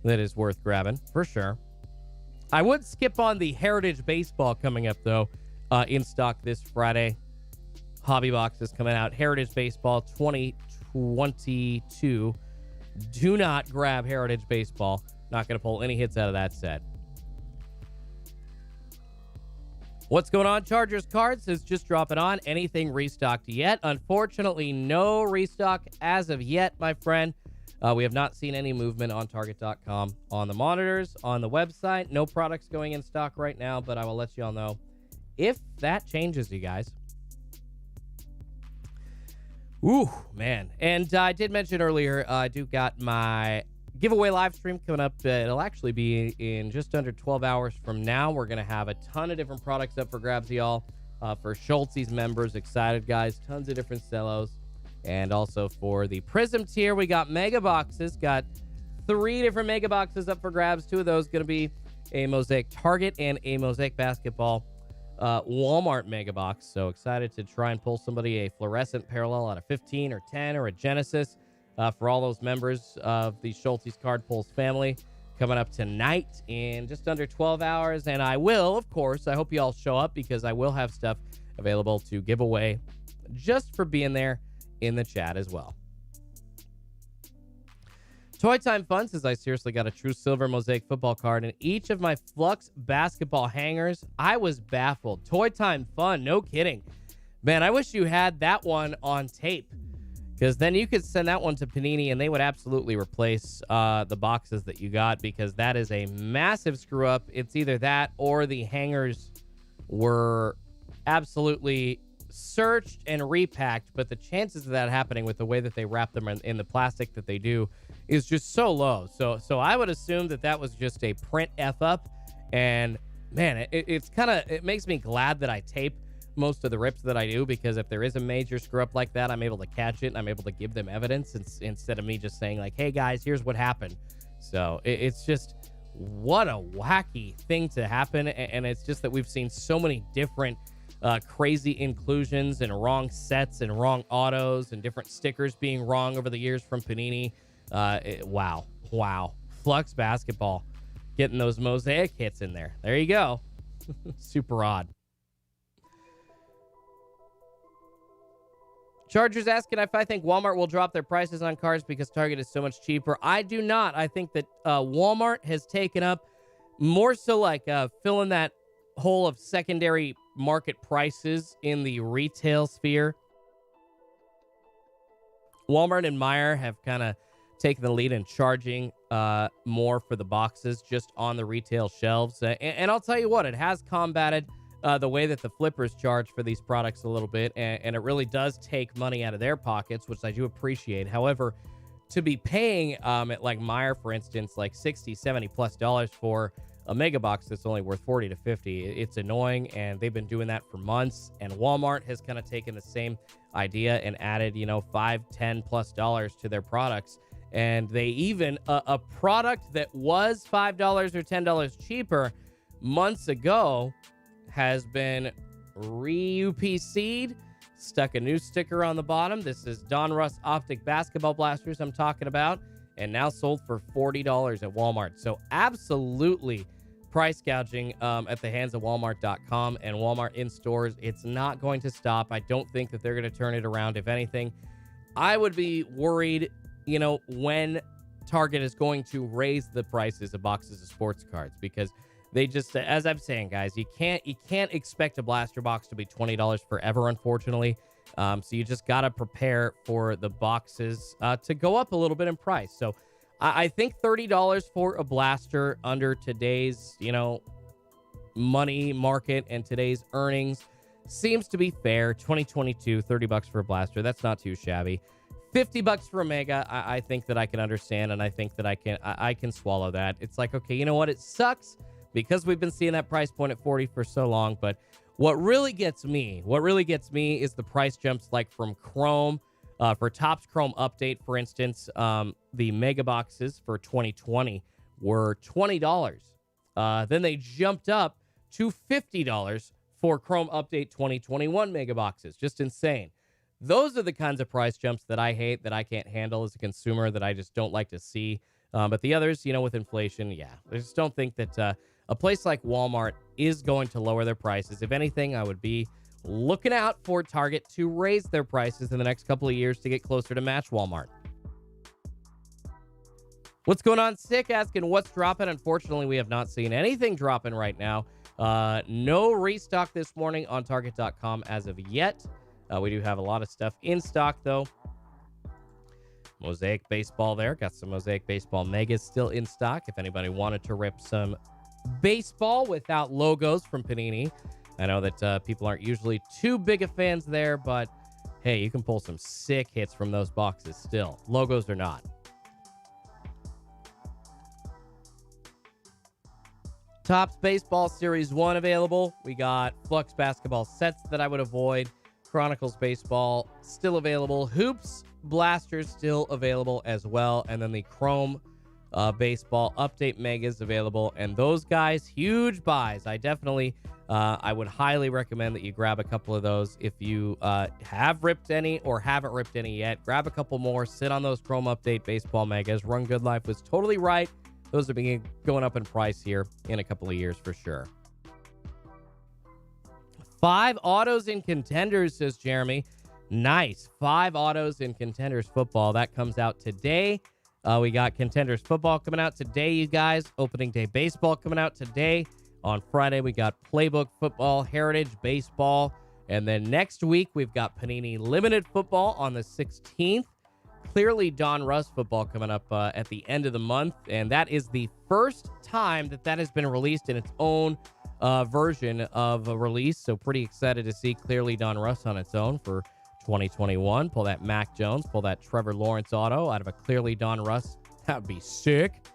that is worth grabbing, for sure. I would skip on the Heritage Baseball coming up, though. In stock this Friday. Hobby boxes coming out. Heritage Baseball 2022. Do not grab Heritage Baseball. Not going to pull any hits out of that set. What's going on? Chargers cards is just dropping on. Anything restocked yet? Unfortunately, no restock as of yet, my friend. We have not seen any movement on Target.com, on the monitors, on the website. No products going in stock right now, but I will let you all know if that changes, you guys. Ooh, man. And I did mention earlier, I do got my giveaway live stream coming up. It'll actually be in just under 12 hours from now. We're going to have a ton of different products up for grabs, y'all. For Schultz's members, excited, guys. Tons of different cellos. And also for the Prism tier, we got mega boxes. Got 3 different mega boxes up for grabs. 2 of those going to be a Mosaic Target and a Mosaic Basketball Walmart mega box. So excited to try and pull somebody a fluorescent parallel out of 15 or 10 or a Genesis for all those members of the Schultz's Card Pulls family, coming up tonight in just under 12 hours. And I will, of course, I hope you all show up, because I will have stuff available to give away just for being there in the chat as well. Toy Time Fun says, I seriously got a true silver Mosaic football card in each of my Flux basketball hangers. I was baffled. Toy Time Fun, no kidding. Man, I wish you had that one on tape, because then you could send that one to Panini and they would absolutely replace the boxes that you got, because that is a massive screw up. It's either that or the hangers were absolutely searched and repacked, but the chances of that happening with the way that they wrap them in the plastic that they do is just so low. So I would assume that was just a print F up. And man, it makes me glad that I tape most of the rips that I do, because if there is a major screw up like that, I'm able to catch it and I'm able to give them evidence instead of me just saying hey guys, here's what happened. So it's just what a wacky thing to happen. And it's just that we've seen so many different crazy inclusions and wrong sets and wrong autos and different stickers being wrong over the years from Panini. Wow. Flux Basketball getting those mosaic hits in there. There you go. Super odd. Chargers asking if I think Walmart will drop their prices on cards because Target is so much cheaper. I do not. I think that Walmart has taken up more so like filling that hole of secondary market prices in the retail sphere. Walmart and Meijer have kind of taken the lead in charging more for the boxes just on the retail shelves. And I'll tell you what, it has combated the way that the flippers charge for these products a little bit, and it really does take money out of their pockets, which I do appreciate. However, to be paying at like Meijer, for instance, like $60, $70+ for a mega box that's only worth $40 to $50, it's annoying, and they've been doing that for months. And Walmart has kind of taken the same idea and added, $5, $10+ to their products. And they even a product that was $5 or $10 cheaper months ago has been re-UPC'd, stuck a new sticker on the bottom. This is Don Russ Optic Basketball Blasters I'm talking about, and now sold for $40 at Walmart. So absolutely price gouging at the hands of Walmart.com and Walmart in stores. It's not going to stop. I don't think that they're going to turn it around. If anything, I would be worried, when Target is going to raise the prices of boxes of sports cards, because they just, as I'm saying, guys, you can't expect a blaster box to be $20 forever, unfortunately. So you just got to prepare for the boxes to go up a little bit in price. So I think $30 for a blaster under today's, money market and today's earnings seems to be fair. 2022, $30 for a blaster. That's not too shabby. $50 for a mega, I think that I can understand, and I think that I can swallow that. It's like, okay, you know what? It sucks because we've been seeing that price point at 40 for so long. But what really gets me is the price jumps, like from Chrome. For Topps Chrome Update, for instance, the mega boxes for 2020 were $20. Then they jumped up to $50 for Chrome Update 2021 mega boxes. Just insane. Those are the kinds of price jumps that I hate, that I can't handle as a consumer, that I just don't like to see. But the others, with inflation, I just don't think that a place like Walmart is going to lower their prices. If anything, I would be looking out for Target to raise their prices in the next couple of years to get closer to match Walmart. What's going on, Sick? Asking what's dropping. Unfortunately, we have not seen anything dropping right now. No restock this morning on Target.com as of yet. We do have a lot of stuff in stock, though. Mosaic Baseball there. Got some Mosaic Baseball Megas still in stock. If anybody wanted to rip some baseball without logos from Panini. I know that people aren't usually too big of fans there, but hey, you can pull some sick hits from those boxes still. Logos or not. Topps Baseball Series 1 available. We got Flux Basketball sets that I would avoid. Chronicles Baseball still available. Hoops Blasters still available as well. And then the Chrome Baseball Update Megas available. And those guys, huge buys. I would highly recommend that you grab a couple of those. If you have ripped any or haven't ripped any yet, grab a couple more. Sit on those Chrome Update Baseball Megas. Run Good Life was totally right. Those are going up in price here in a couple of years for sure. 5 autos in Contenders, says Jeremy. Nice. 5 autos in Contenders football. That comes out today. We got Contenders football coming out today, you guys. Opening day baseball coming out today. On Friday, we got Playbook football, Heritage baseball. And then next week, we've got Panini Limited football on the 16th. Clearly, Don Russ football coming up at the end of the month. And that is the first time that has been released in its own version of a release. So pretty excited to see Clearly Don Russ on its own for 2021. Pull that Mac Jones, pull that Trevor Lawrence auto out of a Clearly Don Russ. That would be sick.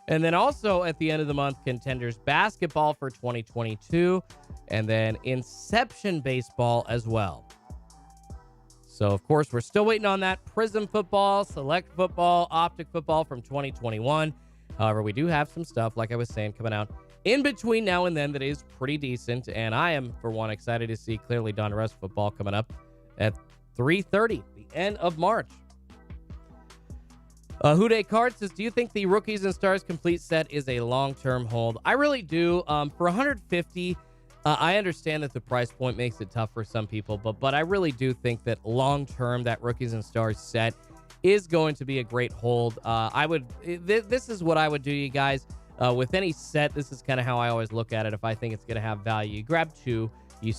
And then also at the end of the month, Contenders basketball for 2022. And then Inception baseball as well. So, of course, we're still waiting on that Prism football, Select football, Optic football from 2021. However, we do have some stuff, like I was saying, coming out in between now and then that is pretty decent. And I am, for one, excited to see Clearly Donruss football coming up at 3:30, the end of March. Hude Card says, do you think the Rookies and Stars complete set is a long-term hold? I really do. For 150, I understand that the price point makes it tough for some people, but I really do think that long-term, that Rookies and Stars set is going to be a great hold. This is what I would do, you guys. With any set, this is kind of how I always look at it. If I think it's going to have value, you grab two, you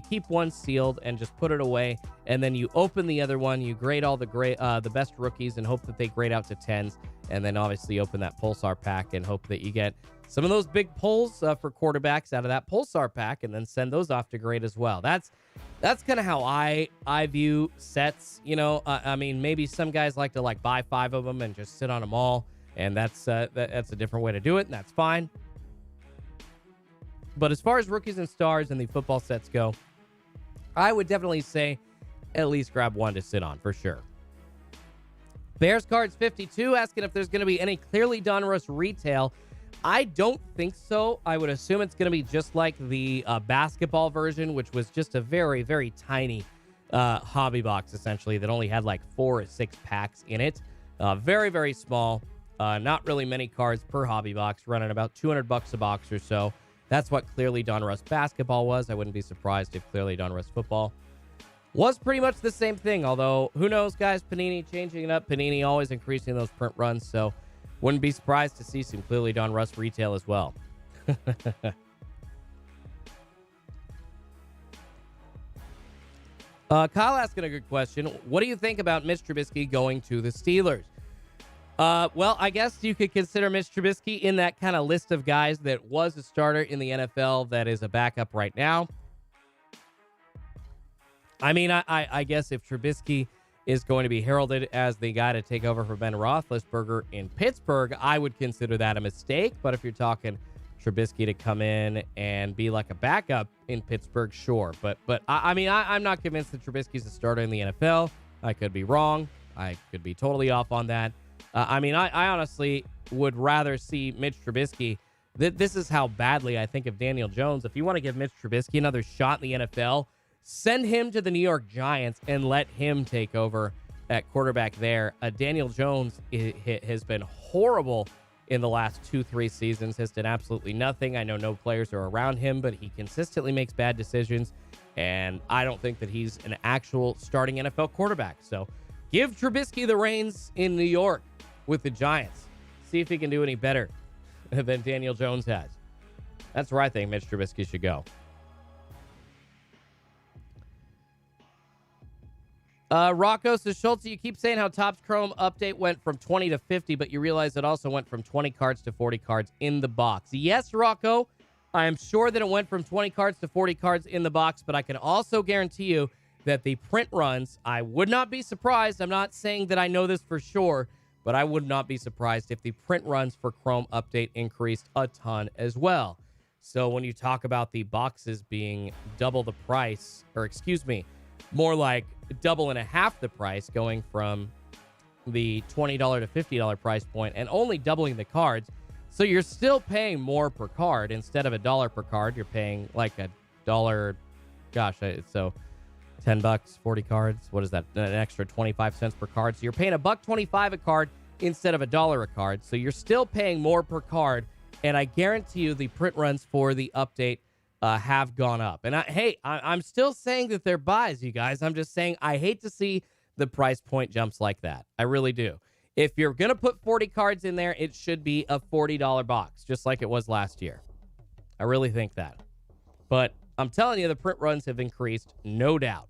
keep one sealed and just put it away, and then you open the other one. You grade all the best rookies and hope that they grade out to 10s, and then obviously open that Pulsar pack and hope that you get some of those big pulls for quarterbacks out of that Pulsar pack, and then send those off to grade as well. That's kind of how I view sets. You know, I mean, maybe some guys like to buy 5 of them and just sit on them all, and that's a different way to do it, and that's fine. But as far as Rookies and Stars and the football sets go, I would definitely say at least grab one to sit on for sure. Bears Cards 52 asking if there's going to be any Clearly Donruss retail. I don't think so. I would assume it's going to be just like the basketball version, which was just a very, very tiny hobby box, essentially, that only had 4 or 6 packs in it. Very, very small. Not really many cards per hobby box, running about $200 a box or so. That's what Clearly Donruss basketball was. I wouldn't be surprised if Clearly Donruss football was pretty much the same thing. Although, who knows, guys? Panini changing it up. Panini always increasing those print runs. So, wouldn't be surprised to see some Clearly Donruss retail as well. Kyle asking a good question. What do you think about Mitch Trubisky going to the Steelers? Well, I guess you could consider Mitch Trubisky in that kind of list of guys that was a starter in the NFL that is a backup right now. I mean, I guess if Trubisky is going to be heralded as the guy to take over for Ben Roethlisberger in Pittsburgh, I would consider that a mistake. But if you're talking Trubisky to come in and be like a backup in Pittsburgh, sure. But I'm not convinced that Trubisky's a starter in the NFL. I could be wrong. I could be totally off on that. I honestly would rather see Mitch Trubisky. This is how badly I think of Daniel Jones. If you want to give Mitch Trubisky another shot in the NFL, send him to the New York Giants and let him take over at quarterback there. Daniel Jones has been horrible in the last 2-3 seasons, has done absolutely nothing. I know no players are around him, but he consistently makes bad decisions, and I don't think that he's an actual starting NFL quarterback. So give Trubisky the reins in New York with the Giants. See if he can do any better than Daniel Jones has. That's where I think Mitch Trubisky should go. Rocco says, Schultz, you keep saying how Topps Chrome update went from 20 to 50, but you realize it also went from 20 cards to 40 cards in the box. Yes, Rocco, I am sure that it went from 20 cards to 40 cards in the box, but I can also guarantee you that the print runs, I would not be surprised. I'm not saying that I know this for sure, but I would not be surprised if the print runs for Chrome update increased a ton as well. So when you talk about the boxes being double the price, or excuse me, more like double and a half the price, going from the $20 to $50 price point and only doubling the cards. So you're still paying more per card. Instead of $1 per card, you're paying like $1. Gosh, so $10, 40 cards. What is that? An extra 25 cents per card. So you're paying $1.25 a card instead of $1 a card. So you're still paying more per card. And I guarantee you the print runs for the update have gone up. And I'm still saying that they're buys, you guys. I'm just saying I hate to see the price point jumps like that. I really do. If you're going to put 40 cards in there, it should be a $40 box, just like it was last year. I really think that. But I'm telling you, the print runs have increased, no doubt.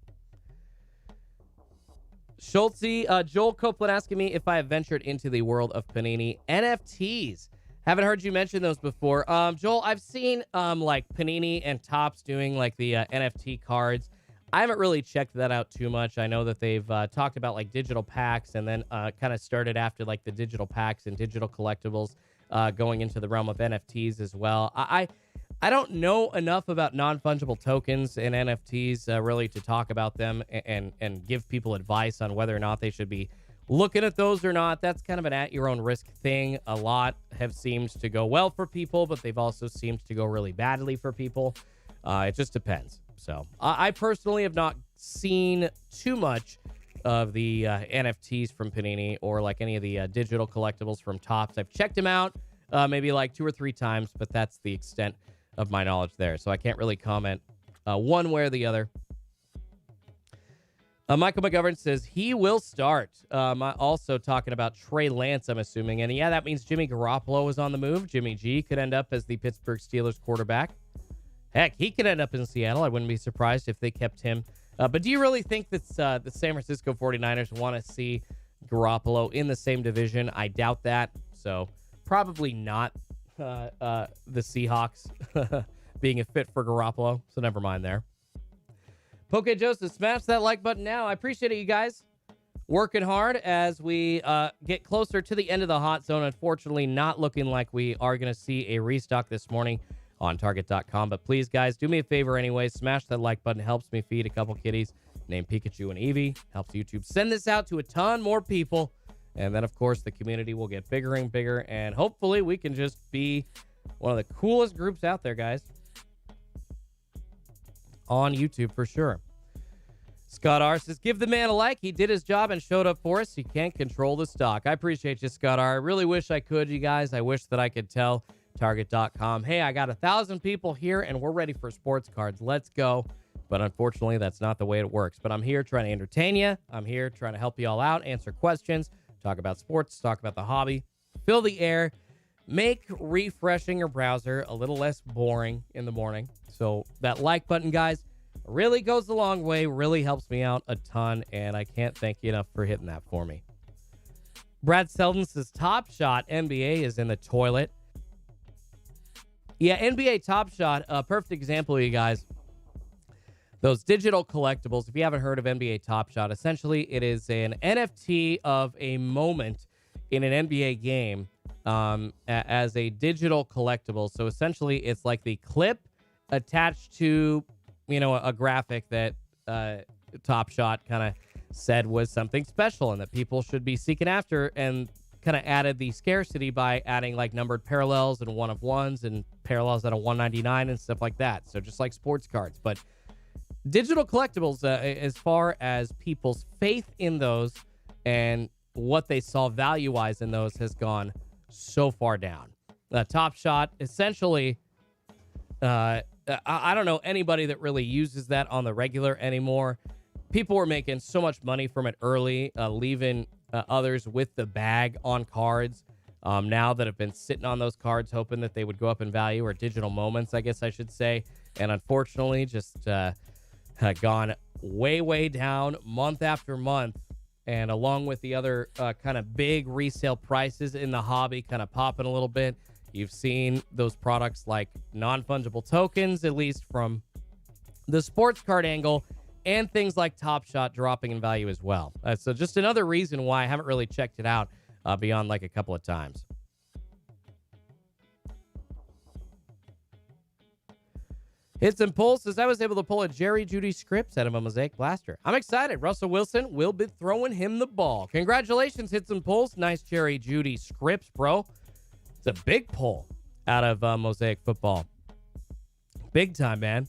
Schultze, Joel Copeland asking me if I have ventured into the world of Panini NFTs. Haven't heard you mention those before. Joel, I've seen like Panini and Topps doing like the NFT cards. I haven't really checked that out too much. I know that they've talked about like digital packs, and then kind of started after like the digital packs and digital collectibles going into the realm of NFTs as well. I don't know enough about non-fungible tokens and NFTs really to talk about them and give people advice on whether or not they should be looking at those or not, that's kind of an at your own risk thing. A lot have seemed to go well for people, but they've also seemed to go really badly for people. It just depends. So I personally have not seen too much of the NFTs from Panini or like any of the digital collectibles from Topps. I've checked them out maybe like 2 or 3 times, but that's the extent of my knowledge there. So I can't really comment one way or the other. Michael McGovern says he will start. Also talking about Trey Lance, I'm assuming. And yeah, that means Jimmy Garoppolo is on the move. Jimmy G could end up as the Pittsburgh Steelers quarterback. Heck, he could end up in Seattle. I wouldn't be surprised if they kept him. But do you really think that the San Francisco 49ers want to see Garoppolo in the same division? I doubt that. So probably not the Seahawks being a fit for Garoppolo. So never mind there. Poke Joseph, smash that like button now. I appreciate it, you guys. Working hard as we get closer to the end of the hot zone. Unfortunately, not looking like we are going to see a restock this morning on Target.com. But please, guys, do me a favor anyway. Smash that like button. Helps me feed a couple kitties named Pikachu and Eevee. Helps YouTube send this out to a ton more people. And then, of course, the community will get bigger and bigger. And hopefully we can just be one of the coolest groups out there, guys. On YouTube for sure. Scott R says, give the man a like. He did his job and showed up for us. He can't control the stock. I appreciate you, Scott R. I really wish I could, you guys. I wish that I could tell Target.com, hey, I got 1,000 people here and we're ready for sports cards. Let's go. But unfortunately, that's not the way it works. But I'm here trying to entertain you. I'm here trying to help you all out, answer questions, talk about sports, talk about the hobby, fill the air, make refreshing your browser a little less boring in the morning. So that like button, guys, really goes a long way, really helps me out a ton, and I can't thank you enough for hitting that for me. Brad Selden says, Top Shot NBA is in the toilet. Yeah, NBA Top Shot, a perfect example, you guys. Those digital collectibles, if you haven't heard of NBA Top Shot, essentially it is an NFT of a moment in an NBA game as a digital collectible. So essentially it's like the clip attached to, you know, a graphic that Top Shot kind of said was something special and that people should be seeking after, and kind of added the scarcity by adding like numbered parallels and 1-of-1s and parallels at a 199 and stuff like that. So just like sports cards, but digital collectibles, as far as people's faith in those and what they saw value-wise in those, has gone so far down. Top Shot, essentially, I don't know anybody that really uses that on the regular anymore. People were making so much money from it early, leaving others with the bag on cards now that have been sitting on those cards, hoping that they would go up in value, or digital moments, I guess I should say. And unfortunately, just gone way, way down month after month. And along with the other kind of big resale prices in the hobby kind of popping a little bit, you've seen those products like non-fungible tokens, at least from the sports card angle, and things like Top Shot dropping in value as well. So just another reason why I haven't really checked it out beyond like a couple of times. Hits and Pulse says, I was able to pull a Jerry Jeudy Scripps out of a Mosaic Blaster. I'm excited. Russell Wilson will be throwing him the ball. Congratulations, Hits and Pulse. Nice Jerry Jeudy Scripps, bro. It's a big pull out of Mosaic football. Big time, man.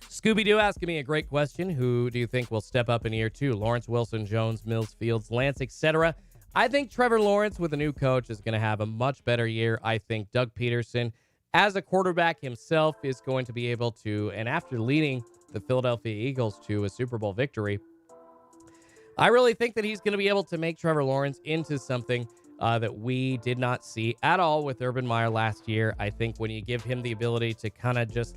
Scooby-Doo asking me a great question. Who do you think will step up in year 2? Lawrence, Wilson, Jones, Mills, Fields, Lance, etc. I think Trevor Lawrence with a new coach is going to have a much better year. I think Doug Peterson, as a quarterback himself, is going to be able to, and after leading the Philadelphia Eagles to a Super Bowl victory, I really think that he's going to be able to make Trevor Lawrence into something that we did not see at all with Urban Meyer last year. I think when you give him the ability to kind of just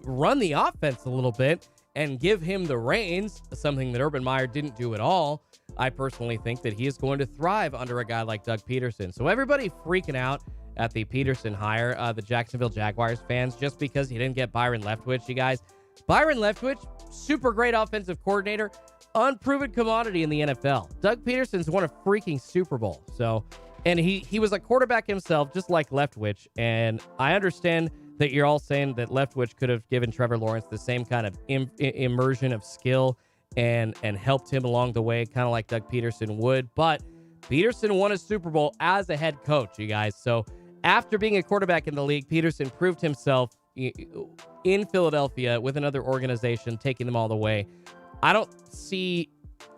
run the offense a little bit and give him the reins, something that Urban Meyer didn't do at all, I personally think that he is going to thrive under a guy like Doug Peterson. So everybody freaking out at the Peterson hire, the Jacksonville Jaguars fans, just because he didn't get Byron Leftwich, you guys. Byron Leftwich, super great offensive coordinator, unproven commodity in the NFL. Doug Peterson's won a freaking Super Bowl. So, and he was a quarterback himself, just like Leftwich. And I understand that you're all saying that Leftwich could have given Trevor Lawrence the same kind of immersion of skill and helped him along the way, kind of like Doug Peterson would. But Peterson won a Super Bowl as a head coach, you guys. So after being a quarterback in the league, Peterson proved himself in Philadelphia with another organization, taking them all the way. I don't see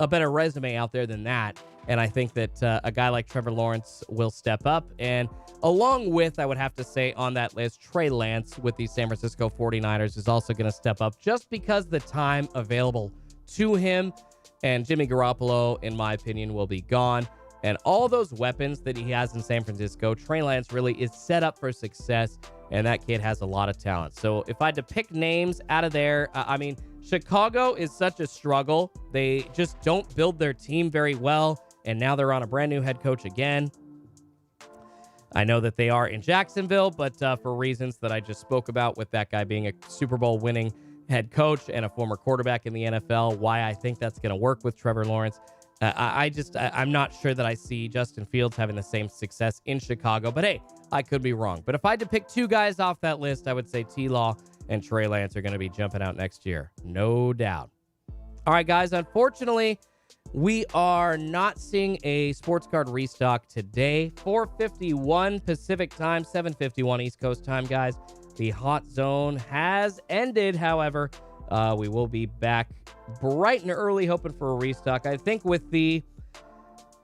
a better resume out there than that. And I think that a guy like Trevor Lawrence will step up. And along with, I would have to say on that list, Trey Lance with the San Francisco 49ers is also going to step up just because the time available to him. And Jimmy Garoppolo, in my opinion, will be gone. And all those weapons that he has in San Francisco, Trey Lance really is set up for success. And that kid has a lot of talent. So if I had to pick names out of there, I mean, Chicago is such a struggle. They just don't build their team very well. And now they're on a brand new head coach again. I know that they are in Jacksonville, but for reasons that I just spoke about, with that guy being a Super Bowl winning head coach and a former quarterback in the NFL, why I think that's going to work with Trevor Lawrence. I'm not sure that I see Justin Fields having the same success in Chicago, but hey, I could be wrong. But if I had to pick two guys off that list, I would say T-Law and Trey Lance are going to be jumping out next year. No doubt. All right, guys, unfortunately, we are not seeing a sports card restock today. 4:51 Pacific time, 7:51 East Coast time, guys. The hot zone has ended, however. We will be back bright and early, hoping for a restock. I think with the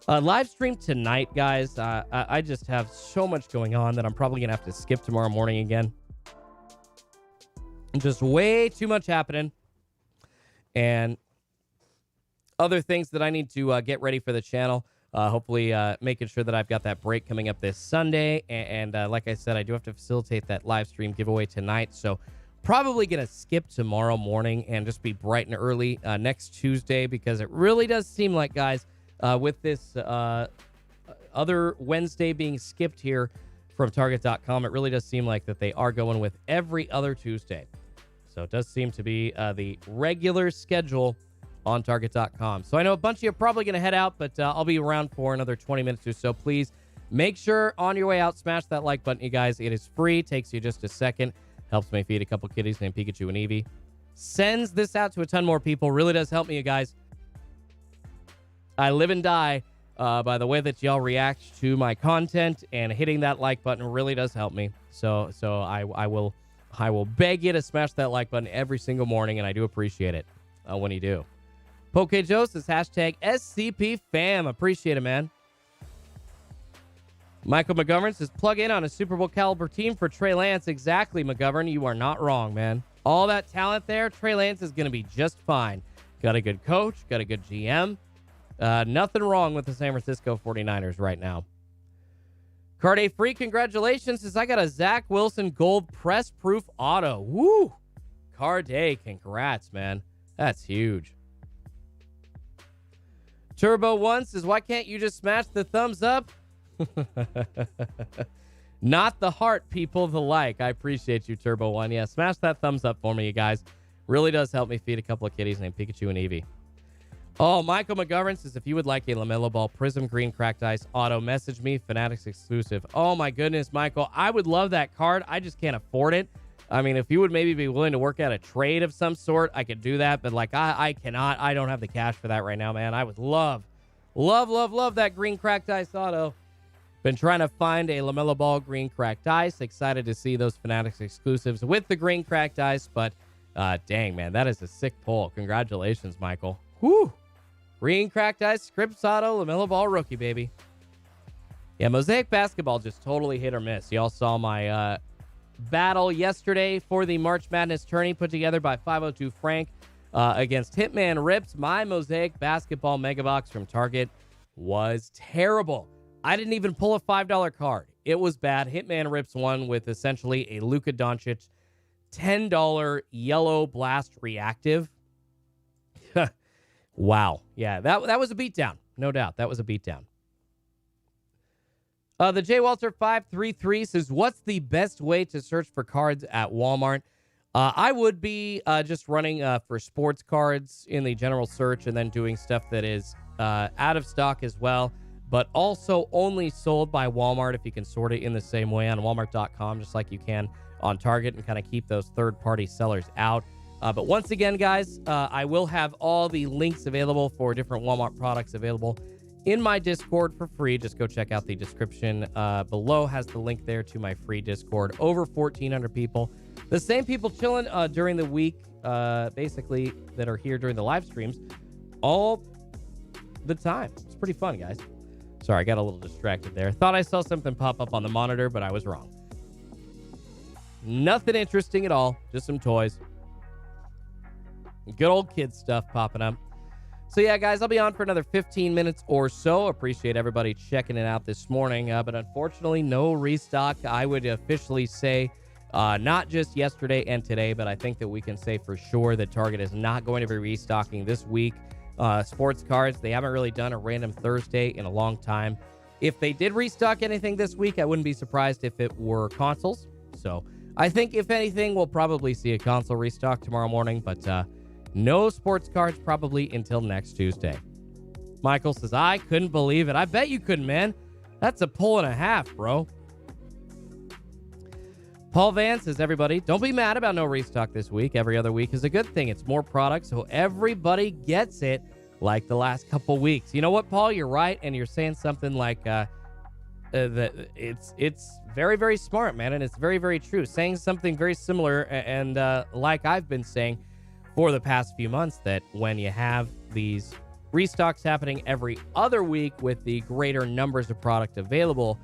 live stream tonight, guys, I just have so much going on that I'm probably going to have to skip tomorrow morning again. Just way too much happening. And other things that I need to get ready for the channel. Hopefully making sure that I've got that break coming up this Sunday. And like I said, I do have to facilitate that live stream giveaway tonight. So probably going to skip tomorrow morning and just be bright and early next Tuesday, because it really does seem like, guys, with this other Wednesday being skipped here from Target.com, it really does seem like that they are going with every other Tuesday. So it does seem to be the regular schedule on Target.com. So I know a bunch of you are probably going to head out, but I'll be around for another 20 minutes or so. Please make sure on your way out, smash that like button, you guys. It is free. Takes you just a second. Helps me feed a couple kitties named Pikachu and Eevee. Sends this out to a ton more people. Really does help me, you guys. I live and die by the way that y'all react to my content, and hitting that like button really does help me. So I will beg you to smash that like button every single morning, and I do appreciate it when you do. PokeJoe says hashtag SCPFam. Appreciate it, man. Michael McGovern says plug in on a Super Bowl caliber team for Trey Lance. Exactly, McGovern. You are not wrong, man. All that talent there, Trey Lance is going to be just fine. Got a good coach, got a good GM. Nothing wrong with the San Francisco 49ers right now. Card Free, congratulations. Says I got a Zach Wilson gold press proof auto. Woo! Card congrats, man. That's huge. Turbo One says, why can't you just smash the thumbs up? Not the heart, people, the like. I appreciate you, Turbo One. Yeah, smash that thumbs up for me, you guys. Really does help me feed a couple of kitties named Pikachu and Eevee. Oh, Michael McGovern says, if you would like a LaMelo Ball Prism Green Cracked Ice auto, message me, Fanatics exclusive. Oh, my goodness, Michael. I would love that card. I just can't afford it. I mean, if you would maybe be willing to work out a trade of some sort, I could do that. But, like, I cannot. I don't have the cash for that right now, man. I would love that Green Cracked Ice auto. Been trying to find a LaMelo Ball Green Cracked Ice. Excited to see those Fanatics exclusives with the Green Cracked Ice. But, dang, man, that is a sick pull. Congratulations, Michael. Whew. Green Cracked Ice, Scripps Auto, LaMelo Ball rookie, baby. Yeah, Mosaic Basketball just totally hit or miss. Y'all saw my battle yesterday for the March Madness tourney put together by 502 Frank against Hitman Rips. My Mosaic Basketball Mega Box from Target was terrible. I didn't even pull a $5 card. It was bad. Hitman Rips won with essentially a Luka Doncic $10 Yellow Blast Reactive. Wow. Yeah, that was a beatdown. No doubt. That was a beatdown. The J. Walter 533 says, what's the best way to search for cards at Walmart? I would be just running for sports cards in the general search, and then doing stuff that is out of stock as well, but also only sold by Walmart, if you can sort it in the same way on Walmart.com, just like you can on Target, and kind of keep those third-party sellers out. But once again, guys, I will have all the links available for different Walmart products available in my Discord for free. Just go check out the description below. Has the link there to my free Discord. Over 1,400 people. The same people chilling during the week, basically, that are here during the live streams all the time. It's pretty fun, guys. Sorry, I got a little distracted there. Thought I saw something pop up on the monitor, but I was wrong. Nothing interesting at all. Just some toys. Good old kid stuff popping up. So yeah, guys, I'll be on for another 15 minutes or so. Appreciate everybody checking it out this morning. But unfortunately, no restock. I would officially say not just yesterday and today, but I think that we can say for sure that Target is not going to be restocking this week. Sports cards, they haven't really done a random Thursday in a long time. If they did restock anything this week, I wouldn't be surprised if it were consoles. So I think, if anything, we'll probably see a console restock tomorrow morning, but no sports cards probably until next Tuesday. Michael says, I couldn't believe it. I bet you couldn't, man. That's a pull and a half, bro. Paul Van says, everybody, don't be mad about no restock this week. Every other week is a good thing. It's more products, so everybody gets it like the last couple weeks. You know what, Paul? You're right, and you're saying something like that it's very, very smart, man, and it's very, very true. Saying something very similar and like I've been saying for the past few months, that when you have these restocks happening every other week with the greater numbers of product available,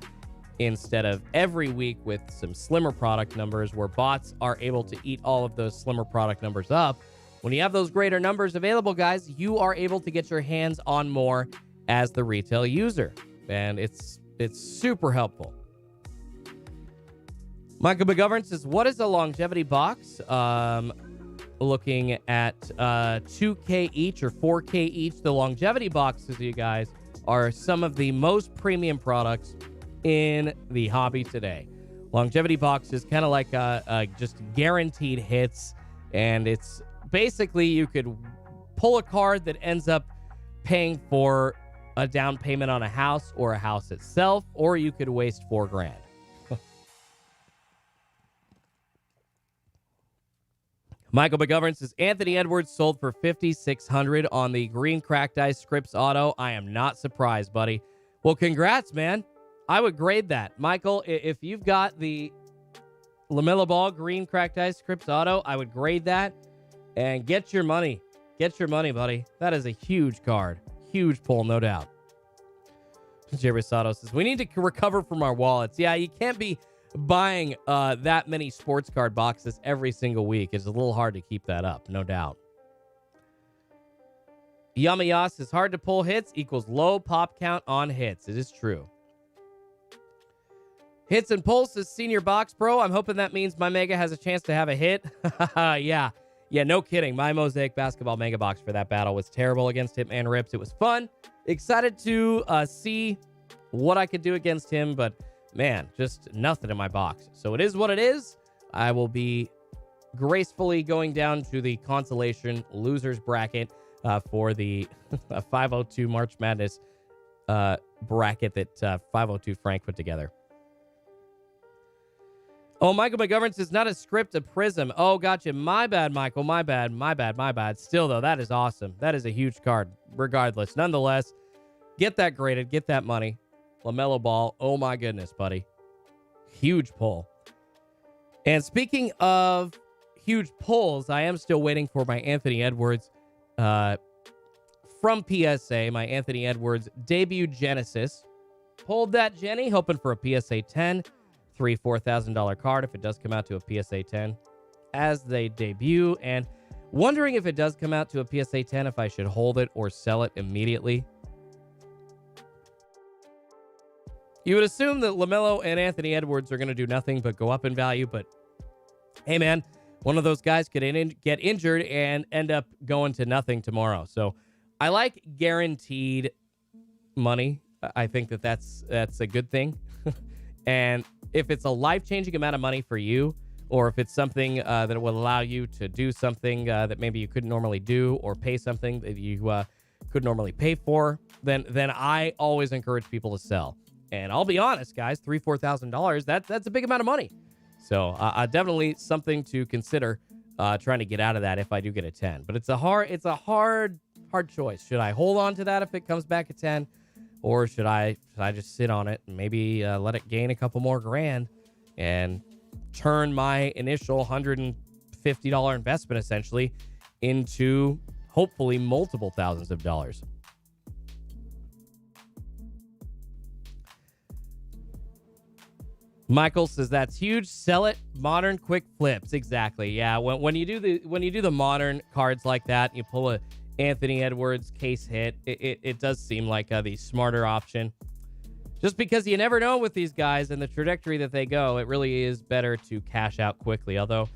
instead of every week with some slimmer product numbers where bots are able to eat all of those slimmer product numbers up. When you have those greater numbers available, guys, you are able to get your hands on more as the retail user. And it's super helpful. Michael McGovern says, what is a longevity box? Looking at 2K each or 4K each. The longevity boxes, you guys, are some of the most premium products in the hobby today. Longevity box is kind of like just guaranteed hits, and it's basically you could pull a card that ends up paying for a down payment on a house or a house itself, or you could waste $4,000. Michael McGovern says, Anthony Edwards sold for $5,600 on the green cracked ice Scripps auto. I am not surprised, buddy. Well, congrats, man. I would grade that. Michael, if you've got the LaMelo Ball green cracked ice Scripps auto, I would grade that and get your money. Get your money, buddy. That is a huge card. Huge pull, no doubt. Jerry Sato says, we need to recover from our wallets. Yeah, you can't be buying that many sports card boxes every single week. It's a little hard to keep that up, no doubt. Yamayas says, hard to pull hits equals low pop count on hits. It is true. Hits and pulls says, senior box, bro. I'm hoping that means my Mega has a chance to have a hit. Yeah, no kidding. My Mosaic Basketball Mega Box for that battle was terrible against Hitman Rips. It was fun. Excited to see what I could do against him, but man, just nothing in my box. So it is what it is. I will be gracefully going down to the consolation losers bracket for the 502 March Madness bracket that 502 Frank put together. Oh, Michael McGovern says, not a script, a prism. Oh, gotcha. My bad, Michael. My bad. Still, though, that is awesome. That is a huge card, regardless. Nonetheless, get that graded. Get that money. LaMelo Ball. Oh, my goodness, buddy. Huge pull. And speaking of huge pulls, I am still waiting for my Anthony Edwards from PSA, my Anthony Edwards debut Genesis. Pulled that, Jenny, hoping for a PSA 10. $4,000 card if it does come out to a PSA 10 as they debut, and wondering if it does come out to a PSA 10 if I should hold it or sell it immediately. You would assume that LaMelo and Anthony Edwards are going to do nothing but go up in value, but hey, man, one of those guys could get injured and end up going to nothing tomorrow. So I like guaranteed money. I think that's a good thing. And if it's a life-changing amount of money for you, or if it's something that will allow you to do something that maybe you couldn't normally do, or pay something that you couldn't normally pay for, then I always encourage people to sell. And I'll be honest, guys, $3,000-$4,000, that's a big amount of money. So definitely something to consider trying to get out of that if I do get a 10. But it's a hard choice. Should I hold on to that if it comes back at 10? Or should I just sit on it and maybe let it gain a couple more grand and turn my initial $150 investment essentially into hopefully multiple thousands of dollars? Michael says that's huge. Sell it. Modern quick flips. Exactly. Yeah. When you do the modern cards like that, you pull a Anthony Edwards case hit. It does seem like the smarter option. Just because you never know with these guys and the trajectory that they go, it really is better to cash out quickly. Although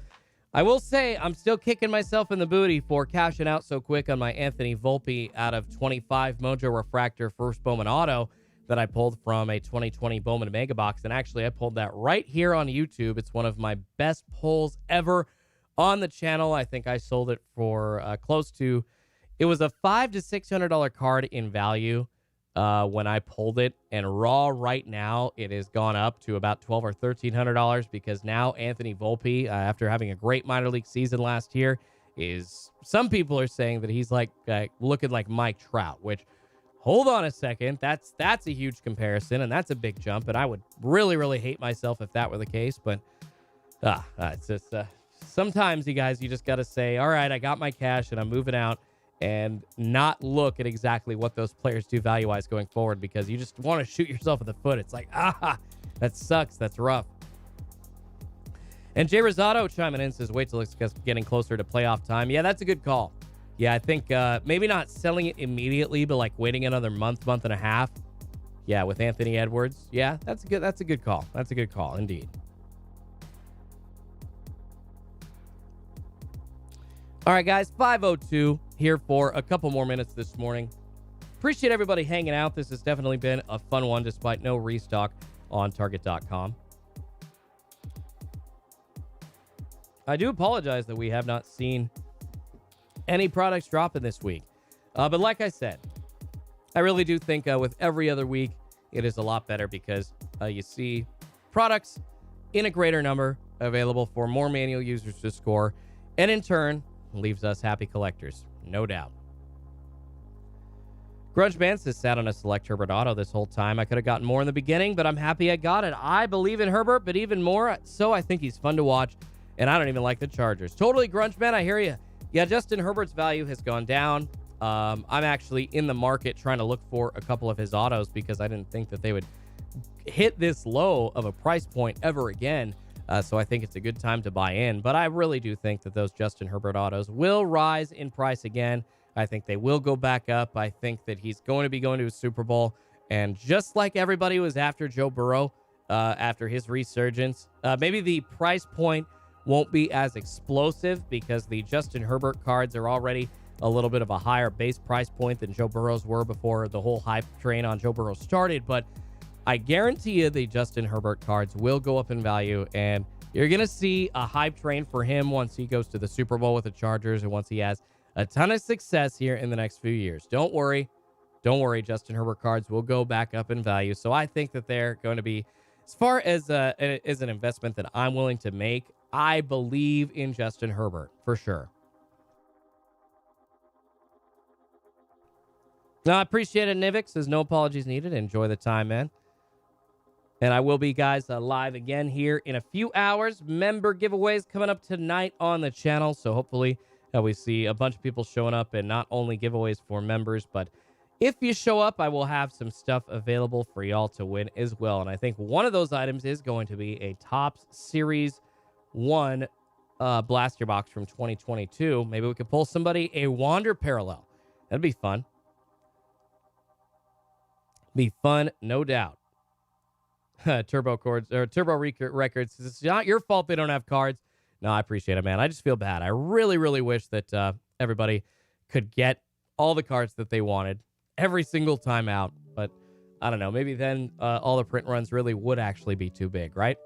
I will say I'm still kicking myself in the booty for cashing out so quick on my Anthony Volpe out of 25 Mojo Refractor first Bowman Auto that I pulled from a 2020 Bowman Mega Box. And actually, I pulled that right here on YouTube. It's one of my best pulls ever on the channel. I think I sold it for close to, it was a $500 to $600 card in value when I pulled it. And raw right now, it has gone up to about $1,200 or $1,300 because now Anthony Volpe, after having a great minor league season last year, is, some people are saying that he's like looking like Mike Trout, which, hold on a second. That's a huge comparison, and that's a big jump, and I would really, really hate myself if that were the case, but it's just sometimes, you guys, you just got to say, all right, I got my cash, and I'm moving out, and not look at exactly what those players do value-wise going forward, because you just want to shoot yourself in the foot. It's like, that sucks. That's rough. And Jay Rosado chiming in says, wait till it's getting closer to playoff time. Yeah, that's a good call. Yeah, I think maybe not selling it immediately, but like waiting another month and a half. Yeah, with Anthony Edwards. Yeah, that's a good call. That's a good call indeed. All right, guys, 5:02 here for a couple more minutes this morning. Appreciate everybody hanging out. This has definitely been a fun one despite no restock on Target.com. I do apologize that we have not seen any products dropping this week. But like I said, I really do think with every other week, it is a lot better because you see products in a greater number available for more manual users to score, and in turn, leaves us happy collectors, no doubt. Grudge Man says, sat on a select Herbert auto this whole time. I could have gotten more in the beginning, but I'm happy I got it. I believe in Herbert, but even more so, I think he's fun to watch, and I don't even like the Chargers. Totally, Grudge Man, I hear you. Yeah, Justin Herbert's value has gone down. I'm actually in the market trying to look for a couple of his autos because I didn't think that they would hit this low of a price point ever again. So I think it's a good time to buy in. But I really do think that those Justin Herbert autos will rise in price again. I think they will go back up. I think that he's going to be going to a Super Bowl. And just like everybody was after Joe Burrow after his resurgence, maybe the price point won't be as explosive because the Justin Herbert cards are already a little bit of a higher base price point than Joe Burrow's were before the whole hype train on Joe Burrow started. But I guarantee you the Justin Herbert cards will go up in value, and you're going to see a hype train for him once he goes to the Super Bowl with the Chargers and once he has a ton of success here in the next few years. Don't worry. Justin Herbert cards will go back up in value. So I think that they're going to be, as far as an investment that I'm willing to make, I believe in Justin Herbert for sure. No, I appreciate it. Nivik says no apologies needed. Enjoy the time, man. And I will be, guys, live again here in a few hours. Member giveaways coming up tonight on the channel. So hopefully we see a bunch of people showing up, and not only giveaways for members, but if you show up, I will have some stuff available for y'all to win as well. And I think one of those items is going to be a Topps Series 1 blaster box from 2022. Maybe we could pull somebody a Wander parallel. That'd be fun. Be fun, no doubt. Turbo Records. It's not your fault they don't have cards. No, I appreciate it, man. I just feel bad. I really, really wish that everybody could get all the cards that they wanted every single time out. But I don't know. Maybe then all the print runs really would actually be too big, right?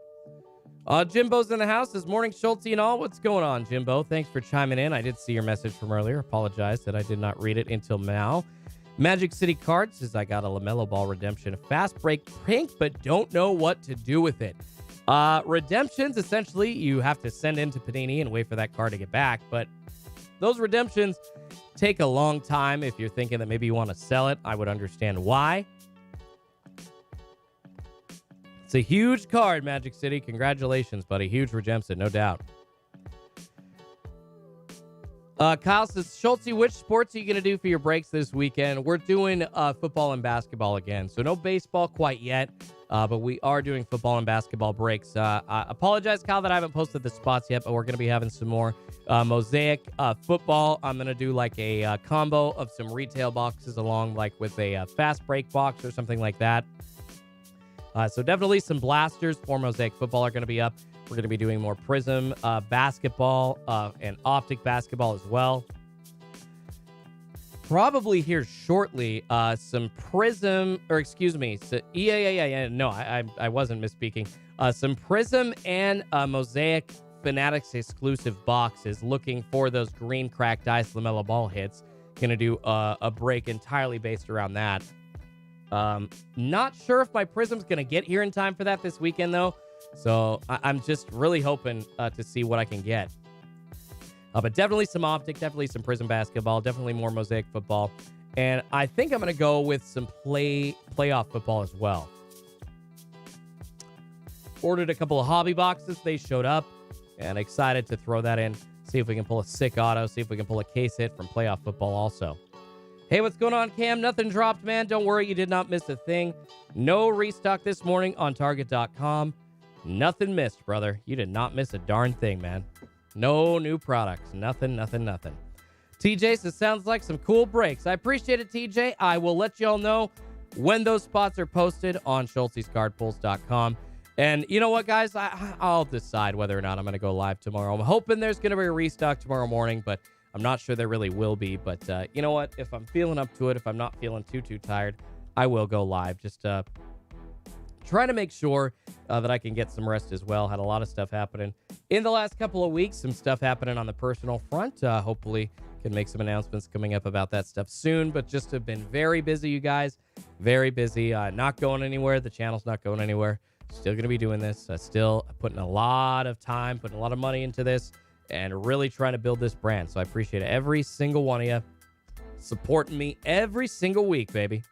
Jimbo's in the house. This morning, Schulte and all. What's going on, Jimbo? Thanks for chiming in. I did see your message from earlier. Apologize that I did not read it until now. Magic City Cards says, I got a LaMelo Ball redemption. Fast break pink, but don't know what to do with it. Redemptions, essentially, you have to send into Panini and wait for that card to get back. But those redemptions take a long time. If you're thinking that maybe you want to sell it, I would understand why. It's a huge card, Magic City. Congratulations, buddy. Huge redemption, no doubt. Kyle says, Schultzy, which sports are you going to do for your breaks this weekend? We're doing football and basketball again. So no baseball quite yet, but we are doing football and basketball breaks. I apologize, Kyle, that I haven't posted the spots yet, but we're going to be having some more Mosaic football. I'm going to do like a combo of some retail boxes along like with a fast break box or something like that. So definitely some blasters for Mosaic football are going to be up. We're going to be doing more Prism basketball and Optic basketball as well. Probably here shortly, some Prism, or excuse me, so, no, I wasn't misspeaking. Some Prism and Mosaic Fanatics exclusive boxes looking for those green cracked ice LaMelo Ball hits. Going to do a break entirely based around that. Not sure if my Prism's going to get here in time for that this weekend, though. So I'm just really hoping to see what I can get. But definitely some Optic, definitely some Prism basketball, definitely more Mosaic football. And I think I'm going to go with some playoff football as well. Ordered a couple of hobby boxes. They showed up. And excited to throw that in. See if we can pull a sick auto. See if we can pull a case hit from playoff football also. Hey, what's going on, Cam? Nothing dropped, man. Don't worry, you did not miss a thing. No restock this morning on Target.com. Nothing missed, brother. You did not miss a darn thing, man. No new products. Nothing. TJ says, sounds like some cool breaks. I appreciate it, TJ. I will let y'all know when those spots are posted on Schultz'sCardPulls.com. And you know what, guys? I'll decide whether or not I'm going to go live tomorrow. I'm hoping there's going to be a restock tomorrow morning, but I'm not sure there really will be. But you know what? If I'm feeling up to it, if I'm not feeling too tired, I will go live. Just trying to make sure that I can get some rest as well. Had a lot of stuff happening in the last couple of weeks. Some stuff happening on the personal front. Hopefully can make some announcements coming up about that stuff soon. But just have been very busy, you guys. Very busy. Not going anywhere. The channel's not going anywhere. Still going to be doing this. Still putting a lot of time, putting a lot of money into this, and really trying to build this brand. So I appreciate every single one of you supporting me every single week, baby.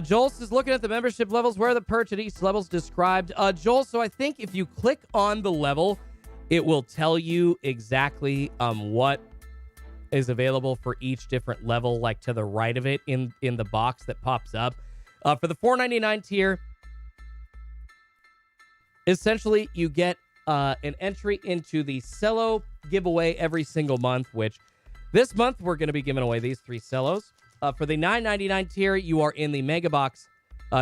Joel says, looking at the membership levels, where are the perks at each level's described? Joel, so I think if you click on the level, it will tell you exactly what is available for each different level, like to the right of it in the box that pops up. For the $4.99 tier, essentially you get an entry into the Cello giveaway every single month, which this month we're going to be giving away these 3 Cellos. For the $9.99 tier, you are in the Mega Box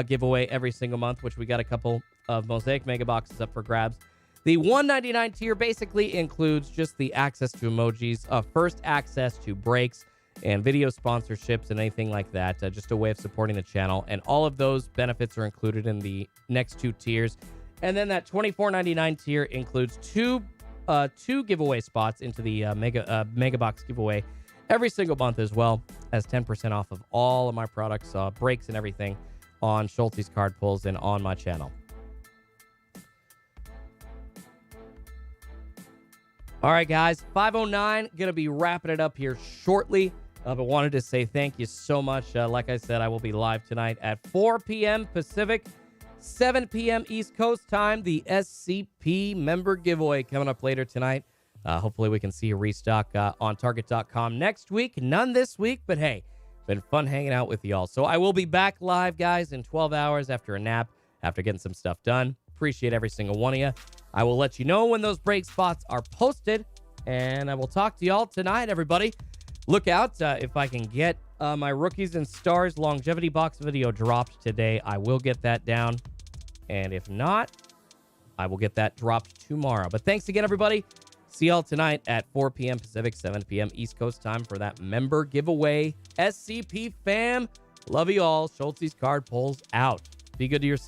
giveaway every single month, which we got a couple of Mosaic Mega Boxes up for grabs. The $1.99 tier basically includes just the access to emojis, first access to breaks, and video sponsorships and anything like that. Just a way of supporting the channel. And all of those benefits are included in the next 2 tiers. And then that $24.99 tier includes two giveaway spots into the Mega Box giveaway every single month, as well as 10% off of all of my products, breaks and everything on Schultz's Card Pulls and on my channel. All right, guys, 5:09, going to be wrapping it up here shortly, but wanted to say thank you so much. Like I said, I will be live tonight at 4 p.m. Pacific, 7 p.m. East Coast time. The SCP member giveaway coming up later tonight. Hopefully we can see a restock on Target.com next week. None this week, but hey, been fun hanging out with y'all. So I will be back live, guys, in 12 hours after a nap, after getting some stuff done. Appreciate every single one of you. I will let you know when those break spots are posted, and I will talk to y'all tonight, everybody. Look out if I can get my Rookies and Stars longevity box video dropped today. I will get that down, and if not, I will get that dropped tomorrow. But thanks again, everybody. See y'all tonight at 4 p.m. Pacific, 7 p.m. East Coast time for that member giveaway. SCP fam, love you all. Schultz's Card Pulls out. Be good to yourself.